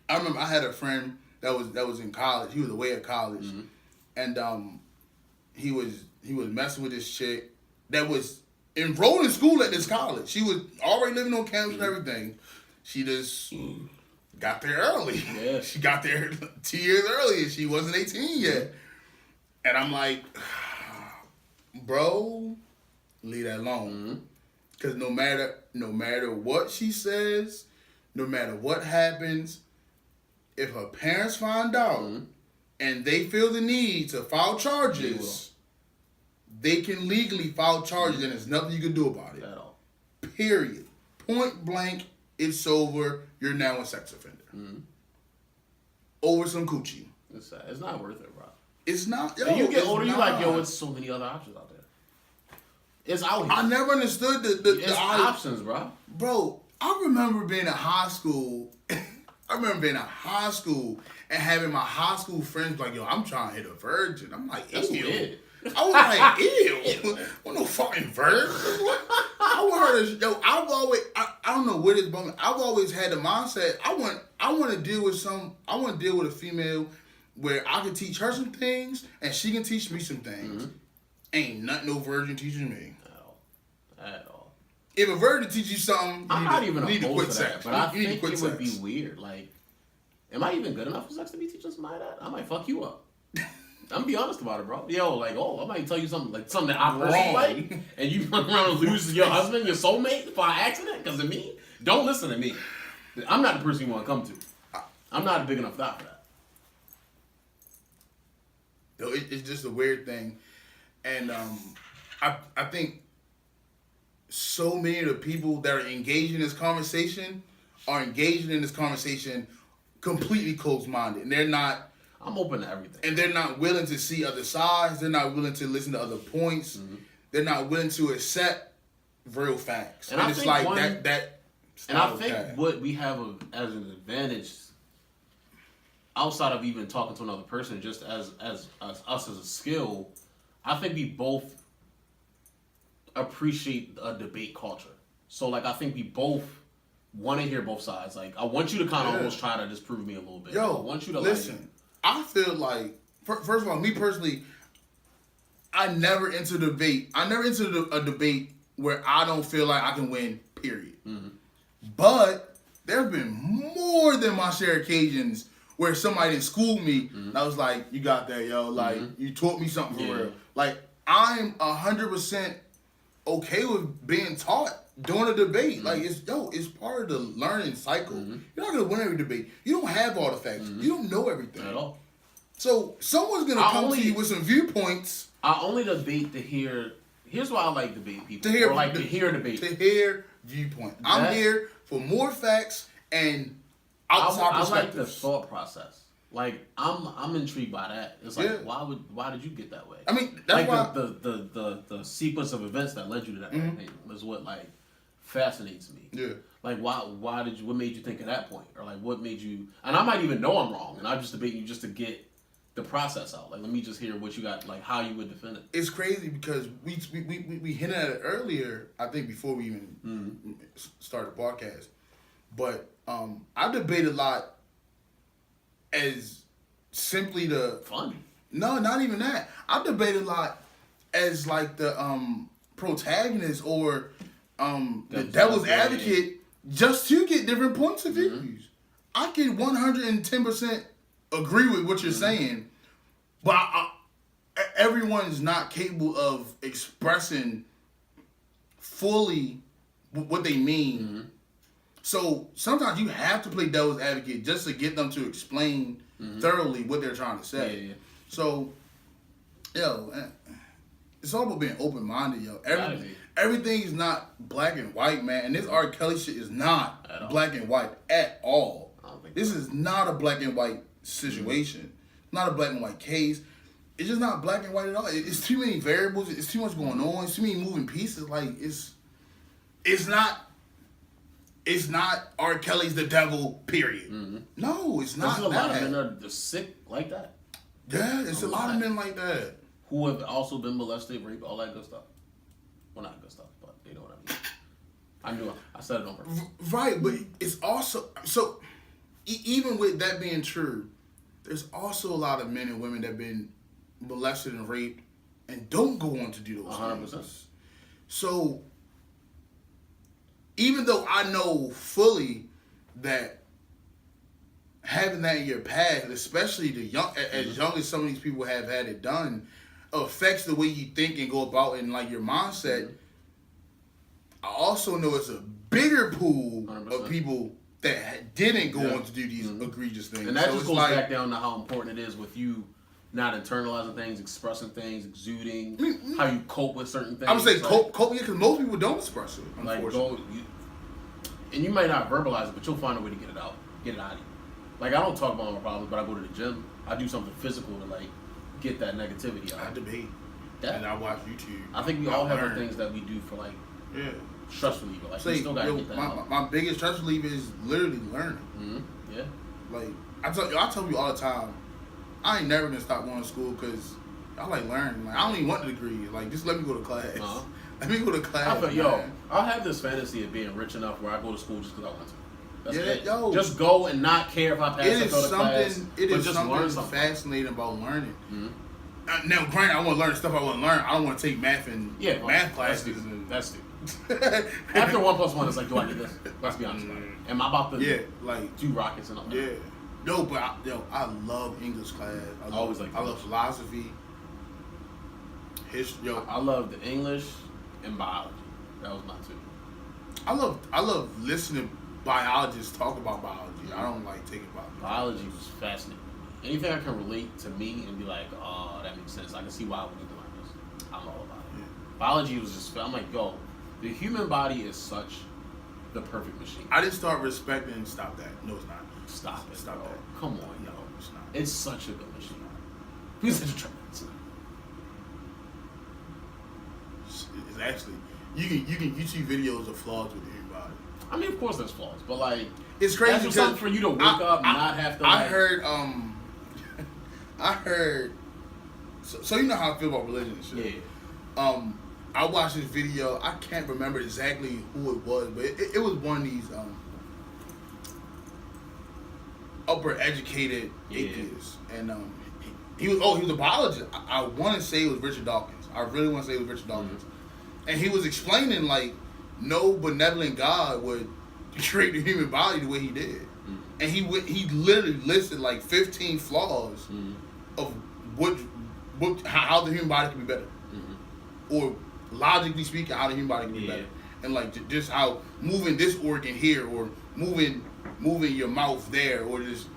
I had a friend that was in college. He was away at college, and he was messing with this chick that was enrolled in school at this college. She was already living on campus and everything. She just got there early. Yeah. She got there 2 years early, and she wasn't 18 yet. And I'm like, bro, leave that alone. Because no matter what she says, no matter what happens, if her parents find out and they feel the need to file charges, they can legally file charges and there's nothing you can do about it. At all. Period. Point blank, it's over. You're now a sex offender. Over some coochie. It's not worth it, bro. It's not. Yo, you get older, you like, yo, it's so many other options out there. It's out here. I never understood the options, bro. Bro, I remember being in high school. And having my high school friends like, yo, I'm trying to hit a virgin. I'm like, that's ew. weird. I was like, ew. What no fucking virgin? I want her to, yo, I don't know where this moment. I've always had the mindset. I want to deal with a female where I can teach her some things and she can teach me some things. Ain't nothing no virgin teaching me. At all. If a virgin teaches you something, I'm not even opposed to that, but I think it would be weird. Like, am I even good enough for sex to be teaching somebody that? I might fuck you up. I'm gonna be honest about it, bro. Yo, like, I might tell you something that I personally like, and you fuck around and lose your husband, your soulmate, by accident because of me. Don't listen to me. I'm not the person you want to come to. I'm not a big enough guy for that. Yo, it's just a weird thing, and I think so many of the people that are engaging in this conversation are engaging in this conversation completely closed-minded, and they're not. I'm open to everything, and they're not willing to see other sides. They're not willing to listen to other points. They're not willing to accept real facts, and it's like that. And I think what we have as an advantage, outside of even talking to another person, just as us as a skill, I think we both appreciate a debate culture. So like I think we both want to hear both sides. Like I want you to kind of almost try to disprove me a little bit. Yo, I want you to listen. I feel like first of all, me personally, I never enter debate. I never enter a debate where I don't feel like I can win. Period. But there have been more than my share of occasions where somebody didn't school me. And I was like, "You got that, yo! Like you taught me something for real." Like I'm 100% okay with being taught during a debate. Like it's part of the learning cycle. You're not gonna win every debate. You don't have all the facts. You don't know everything at all. So someone's gonna come to you with some viewpoints. I only debate to hear. Here's why I like debate people. To hear debate. To hear viewpoint. I'm here for more facts and outside perspectives. I like the thought process. Like I'm intrigued by that. It's like why did you get that way? I mean, that's like why the sequence of events that led you to that opinion is what like fascinates me. Yeah. Like why did you? What made you think of that point? Or like what made you? And I might even know I'm wrong, and I'm just debating you just to get the process out. Like let me just hear what you got. Like how you would defend it. It's crazy because we hinted at it earlier. I think before we even started the podcast, but I debate a lot. As simply the fun. No, not even that. I debate a lot as like the protagonist or the devil's advocate just to get different points of views. I can 110% agree with what you're saying, but everyone's not capable of expressing fully what they mean. So sometimes you have to play devil's advocate just to get them to explain thoroughly what they're trying to say. Yeah. So, it's all about being open-minded, yo. Everything is not black and white, man. And this R. Kelly shit is not black and white at all. This is not a black and white situation. Not a black and white case. It's just not black and white at all. It's too many variables. It's too much going on. It's too many moving pieces. Like, it's not R. Kelly's the devil, period. No, it's not. There's a lot of men that are sick like that. Yeah, it's a lot of men like that. Who have also been molested, raped, all that good stuff. Well, not good stuff, but you know what I mean. I said it on purpose. Right, but it's also... So, even with that being true, there's also a lot of men and women that have been molested and raped and don't go on to do those 100%. Things. So... Even though I know fully that having that in your past, especially as young as some of these people have had it done, affects the way you think and go about it and like your mindset, I also know it's a bigger pool 100%. Of people that didn't go on to do these egregious things. And that just goes back down to how important it is with you not internalizing things, expressing things, exuding, how you cope with certain things. I would say cope because most people don't express it, unfortunately. And you might not verbalize it, but you'll find a way to get it out of you. Like, I don't talk about my problems, but I go to the gym. I do something physical to, like, get that negativity out. I debate. And I watch YouTube. I think we all have the things that we do for, like, stress reliever. Like, we still got to get that out. My biggest stress reliever is literally learning. Yeah. Like, I tell you all the time, I ain't never gonna stop going to school because I like learning. Like, I don't even want the degree. Like, just let me go to class. Let me go to class. I have this fantasy of being rich enough where I go to school just because I want to. That's it. Just go and not care if I pass or go to class. It is something fascinating about learning. Now, granted, I want to learn stuff I want to learn. I don't want to take math and math classes. That's stupid. After 1 + 1, it's like, do I do this? Let's be honest about it. Am I about to do rockets and all that? Yeah. No, but I love English class. I love philosophy, history. I love the English and biology. That was my two. I love listening to biologists talk about biology. I don't like taking biology. Biology was fascinating. Anything I can relate to me and be like, oh, that makes sense. I can see why I would need to learn this. I'm all about it. Yeah. Biology was just, I'm like, yo, the human body is such the perfect machine. I didn't start respecting. Stop that. No, it's not. Stop it. Stop that. Come on, no, it's not. It's such a good machine. He's such a tremendous. It's actually you can YouTube videos of flaws with the human body. I mean, of course there's flaws, but like it's crazy. That's something for you to wake up and not have to. I heard. So you know how I feel about religion and shit. Yeah. I watched this video. I can't remember exactly who it was, but it was one of these upper educated atheists, and he was a biologist. I want to say it was Richard Dawkins. I really want to say it was Richard Dawkins, and he was explaining like no benevolent God would create the human body the way he did, and he literally listed like 15 flaws of how the human body can be better, or logically speaking, how the human body can be better, and like just how moving this organ here or moving your mouth there or just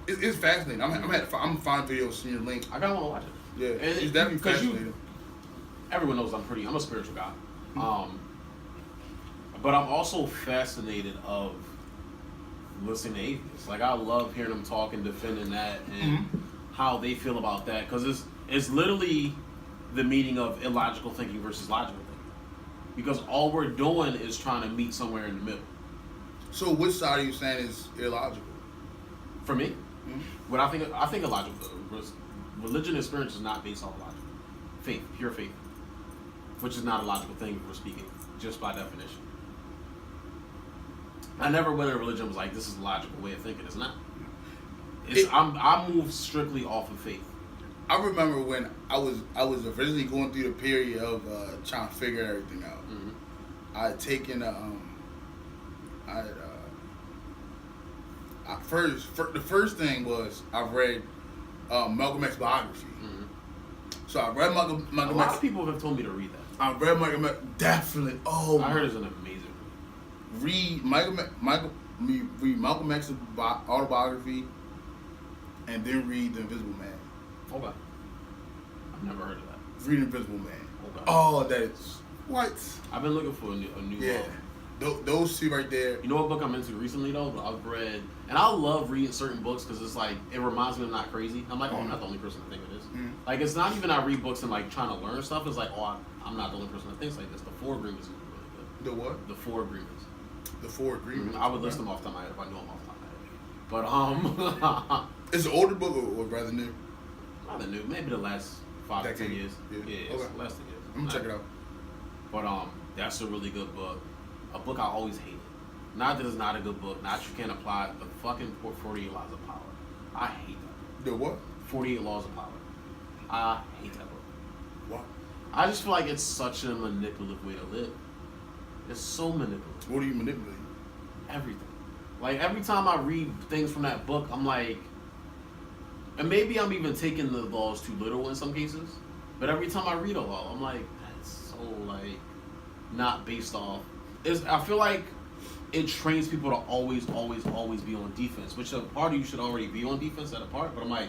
it's fascinating. I'm find videos, seeing your link. I gotta want to watch it. Yeah, it's definitely fascinating. Everyone knows I'm a spiritual guy, but I'm also fascinated of listening to atheists. Like I love hearing them talk and defending that and how they feel about that because it's literally the meaning of illogical thinking versus logical thinking. Because all we're doing is trying to meet somewhere in the middle. So which side are you saying is illogical? For me, what I think illogical. Religion and experience is not based on logic. Faith, pure faith, which is not a logical thing if we're speaking just by definition. I never went in a religion was like this is a logical way of thinking. It's not. I move strictly off of faith. I remember when I was originally going through the period of trying to figure everything out. I had taken the first thing was I read Malcolm X's biography. So I read Malcolm X. A lot of people have told me to read that. I read Malcolm X. Definitely. Oh, I heard it's an amazing read. Read Malcolm X's autobiography, and then read The Invisible Man. Okay. I've never heard of that. Read Invisible Man. Okay. Oh, that is what? I've been looking for a new yeah. Those two right there. You know what book I'm into recently though? I've read, and I love reading certain books because it's like it reminds me of Not Crazy. I'm like, oh, I'm not the only person to think of this. Like it's not even I read books and like trying to learn stuff. It's like, oh, I'm not the only person that thinks like this. The Four Agreements is really good. The what? The Four Agreements. The Four Agreements. I would list them off the top of my head if I knew them off the top of my head. But it's an older book or rather new? Rather new. Maybe the last 5 to 10 years. Yeah, it's less than years. I'm gonna check it out. But that's a really good book. A book I always hated. Not that it's not a good book. Not you can't apply it. The fucking 48 Laws of Power. I hate that book. The what? 48 Laws of Power. I hate that book. What? I just feel like it's such a manipulative way to live. It's so manipulative. What are you manipulating? Everything. Like every time I read things from that book, I'm like, and maybe I'm even taking the laws too literal in some cases, but every time I read a law, I'm like, that's so like not based off. I feel like it trains people to always be on defense, which a part of you should already be on defense at a part, but I'm like,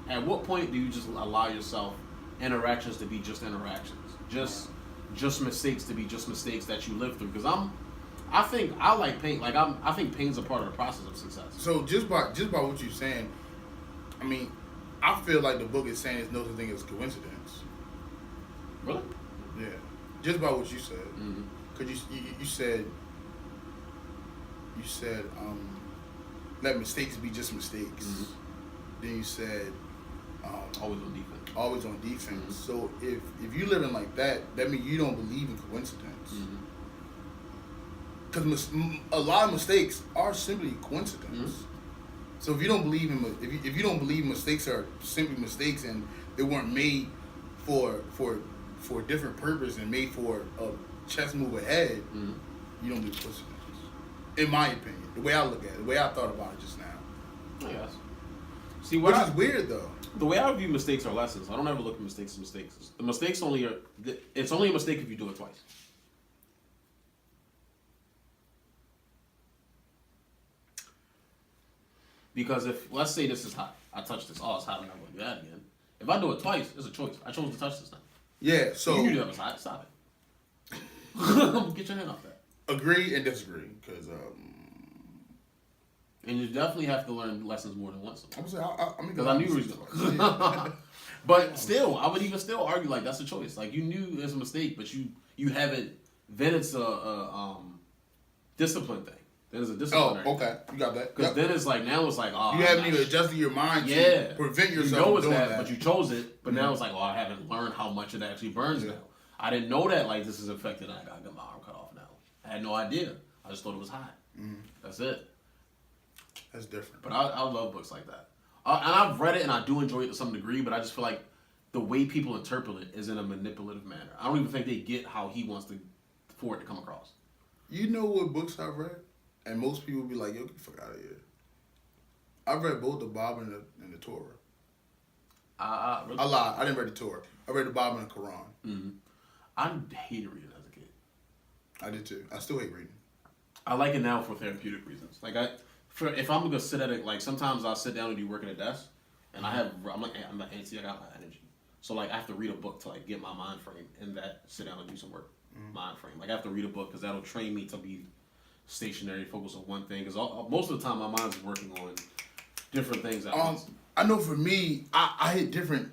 at what point do you just allow yourself interactions to be just interactions, just mistakes to be just mistakes that you live through? Because I think I like pain. Like I think pain's a part of the process of success. So just by what you're saying, I mean, I feel like the book is saying there's no such thing as coincidence. Really? Yeah. Just by what you said. Because you said let mistakes be just mistakes. Then you said always on defense. Always on defense. So if you living like that means you don't believe in coincidence. Because a lot of mistakes are simply coincidence. So if you don't believe if you don't believe mistakes are simply mistakes and they weren't made for a different purpose and made for a chess move ahead, you don't do coincidence. In my opinion, the way I look at it, the way I thought about it just now. I guess. See, which is weird though. The way I view mistakes are lessons. I don't ever look at mistakes as mistakes. The mistakes it's only a mistake if you do it twice. Because if, let's say this is hot. I touch this. Oh, it's hot. I'm not going to do that again. If I do it twice, it's a choice. I chose to touch this now. Yeah, so... You knew that was hot. Stop it. Get your hand off that. Agree and disagree. Because, and you definitely have to learn lessons more than once. Because I knew you were going to. But still, I would even still argue like that's a choice. Like you knew there's a mistake, but you haven't. Then it's a discipline thing. Then it's a discipline. Oh, okay, you got that. Because then it's like now it's like you haven't even adjusted your mind to prevent yourself from doing that. But you chose it. But now it's like, I haven't learned how much it actually burns now. I didn't know that like this is affected. I got my arm cut off now. I had no idea. I just thought it was hot. That's it. That's different. But I love books like that. And I've read it and I do enjoy it to some degree, but I just feel like the way people interpret it is in a manipulative manner. I don't even think they get how he wants for it to come across. You know what books I've read? And most people be like, yo, get the fuck out of here. I've read both the Bible and the Torah. Really? I lied. I didn't read the Torah. I read the Bible and the Quran. I hated reading as a kid. I did too. I still hate reading. I like it now for therapeutic reasons. Like if I'm gonna sit at it, like sometimes I'll sit down and do work at a desk, and I'm like antsy. I got my energy, so like I have to read a book to like get my mind frame in that sit down and do some work. Mind frame. Like I have to read a book because that'll train me to be stationary, focus on one thing. Because most of the time my mind's working on different things at once. I know for me, I hit different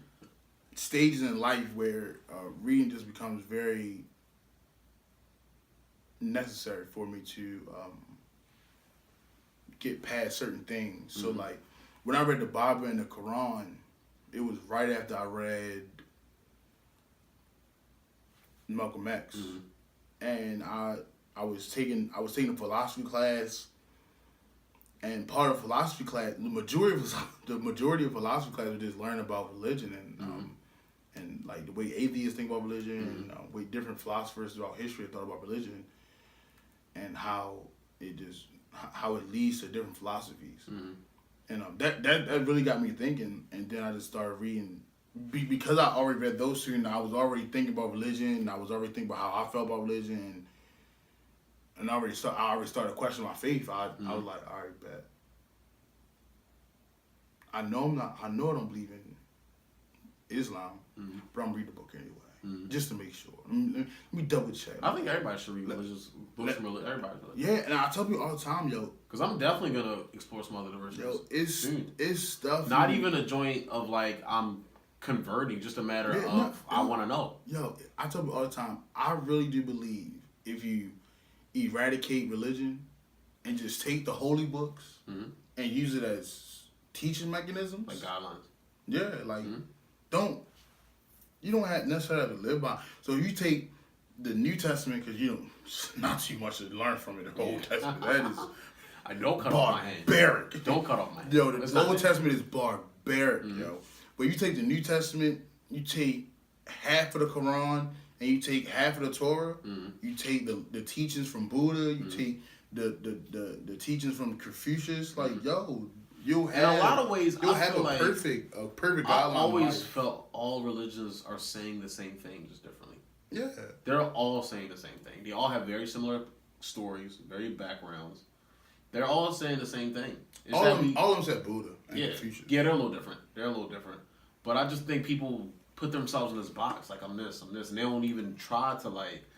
stages in life where reading just becomes very necessary for me to get past certain things. So like when I read the Bible and the Quran, it was right after I read Malcolm X, and I was taking a philosophy class, and part of philosophy class, the majority of philosophy class was just learning about religion and like the way atheists think about religion, and the way different philosophers throughout history thought about religion, and how it leads to different philosophies, and that really got me thinking, and then I just started reading. Because I already read those two, and I was already thinking about religion, and I was already thinking about how I felt about religion, and I already started questioning my faith. I was like, all right, bet. I know I don't believe in Islam, but I'm reading the book anyway, just to make sure. Let me double check. I think everybody should read religious books from everybody. Yeah, and I tell people all the time, yo. Because I'm definitely gonna explore some other diversities. Yo, it's stuff. Not even a joint of like I'm converting, just a matter of I want to know. Yo, I tell people all the time, I really do believe if you eradicate religion and just take the holy books and use it as teaching mechanisms, like guidelines. Yeah, like you don't have necessarily have to live by. So if you take the New Testament, because not too much to learn from it. The Old Testament, that is. I don't cut off my hand. Barbaric. Don't cut off my hand. Yo, the Old Testament is barbaric, yo. But you take the New Testament, you take half of the Quran, and you take half of the Torah. You take the teachings from Buddha. You take the teachings from Confucius. Like, yo, you'll have in a lot of ways. You'll I have feel a like perfect guideline. I always felt all religions are saying the same thing, just differently. Yeah, they're all saying the same thing. They all have very similar stories, very backgrounds. They're all saying the same thing. All of them said Buddha and Confucius. Yeah, they're a little different. But I just think people put themselves in this box, like I'm this, and they don't even try to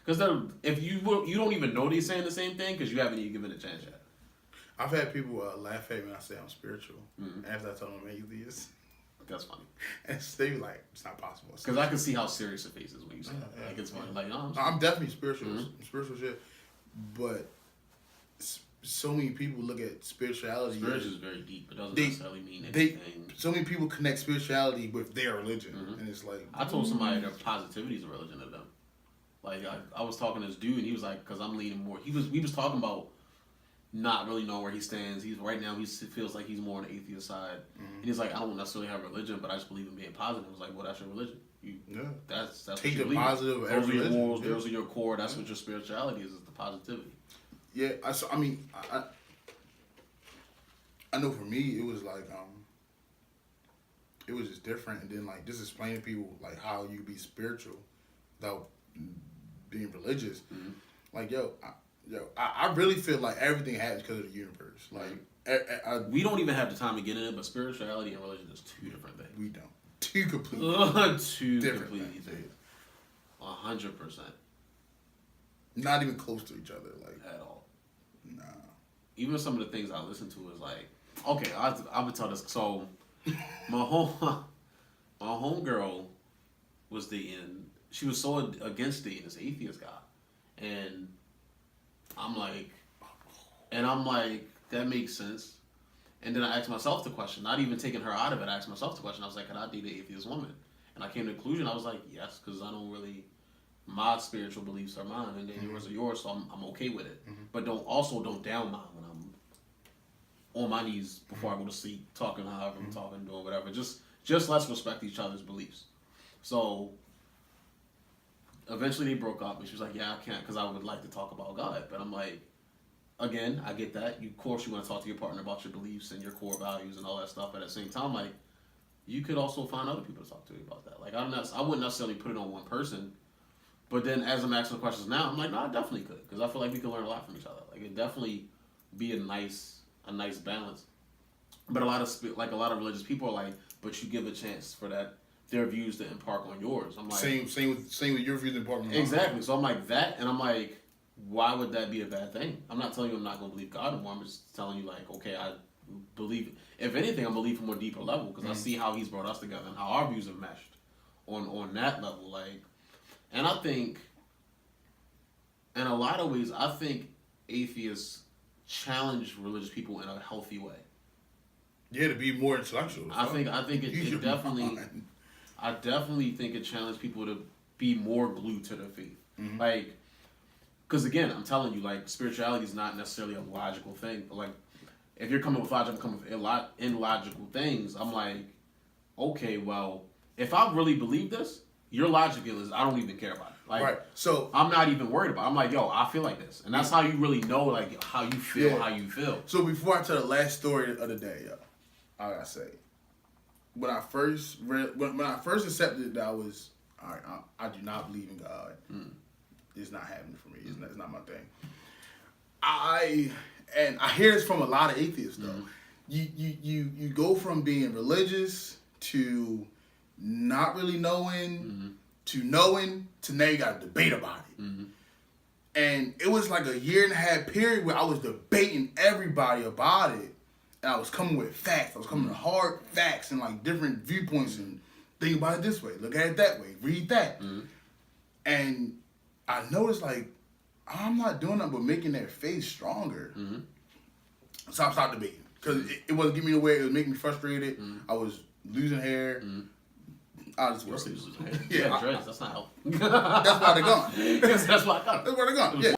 because if you don't even know they're saying the same thing because you haven't even given it a chance yet. I've had people laugh at me when I say I'm spiritual after I tell them I'm atheist. That's funny. And they be like, it's not possible. Because I can see how serious your face is when you say that. Like, it's funny. Like, no, I'm definitely spiritual. Spiritual shit. But so many people look at spirituality. Spiritual is very deep. It doesn't necessarily mean anything. So many people connect spirituality with their religion. And it's like... I told somebody that positivity is a religion to them. Like, I was talking to this dude, and he was like, because I'm leaning more... We was talking about not really knowing where he stands. Right now, he feels like he's more on the atheist side. And he's like, I don't necessarily have a religion, but I just believe in being positive. I was like, well, that's your religion. That's take the positive of every religion. Those are your morals. Those are your core. That's what your spirituality is the positivity. Yeah, I know for me, it was like, it was just different. And then, like, just explaining to people, like, how you be spiritual without being religious. Like, I really feel like everything happens because of the universe. Like, we don't even have the time to get in it, but spirituality and religion is two different things. We don't. Two completely different things. 100%. Not even close to each other, like at all. Nah. Even some of the things I listen to is like, okay, I'm gonna tell this. So, my homegirl was dating. She was so against dating this atheist guy, and I'm like, that makes sense. And then I asked myself the question, not even taking her out of it. I asked myself the question. I was like, can I date an atheist woman? And I came to the conclusion. I was like, yes, because I don't really. My spiritual beliefs are mine, and then yours are yours, so I'm okay with it. But don't down mine when I'm on my knees before I go to sleep, talking however I'm talking, doing whatever. Just let's respect each other's beliefs. So eventually they broke up, and she was like, "Yeah, I can't because I would like to talk about God." But I'm like, again, I get that. Of course, you want to talk to your partner about your beliefs and your core values and all that stuff. But at the same time, like, you could also find other people to talk to you about that. Like, I wouldn't necessarily put it on one person. But then as I'm asking the questions now, I'm like, no, I definitely could, because I feel like we could learn a lot from each other. Like it definitely be a nice balance. But a lot of religious people are like, but you give a chance for their views to impart on yours. I'm like, same with your views impart on mine. Exactly. So I'm like that, and I'm like, why would that be a bad thing? I'm not telling you I'm not gonna believe God anymore. I'm just telling you like, okay, I believe. If anything, I believe from a deeper level because I see how He's brought us together and how our views have meshed on that level. Like, and I think, in a lot of ways, I think atheists challenge religious people in a healthy way. Yeah, to be more intellectual. I think it definitely. I definitely think it challenged people to be more glued to their faith. Mm-hmm. Like, because again, I'm telling you, like, spirituality is not necessarily a logical thing. But like, if you're coming with logic, I'm coming with illogical things. I'm like, okay, well, if I really believe this, your logic is I don't even care about it. Like, right. So I'm not even worried about it. I'm like, yo, I feel like this, and that's how you really know, like, how you feel, how you feel. So before I tell the last story of the day, I gotta say, when I first accepted that I do not believe in God. It's not happening for me. It's not my thing. I hear this from a lot of atheists though. You go from being religious to not really knowing to knowing to now you got to debate about it. And it was like a 1.5 year period where I was debating everybody about it. And I was coming with facts. I was coming with hard facts and like different viewpoints and think about it this way, look at it that way, read that. And I noticed like I'm not doing nothing but making their faith stronger. So I stopped debating because it wasn't getting me nowhere. It was making me frustrated. I was losing hair. I just was. Yeah, dreads. That's not helpful. That's why they're gone. That's why I got it. That's why they're gone. Yeah.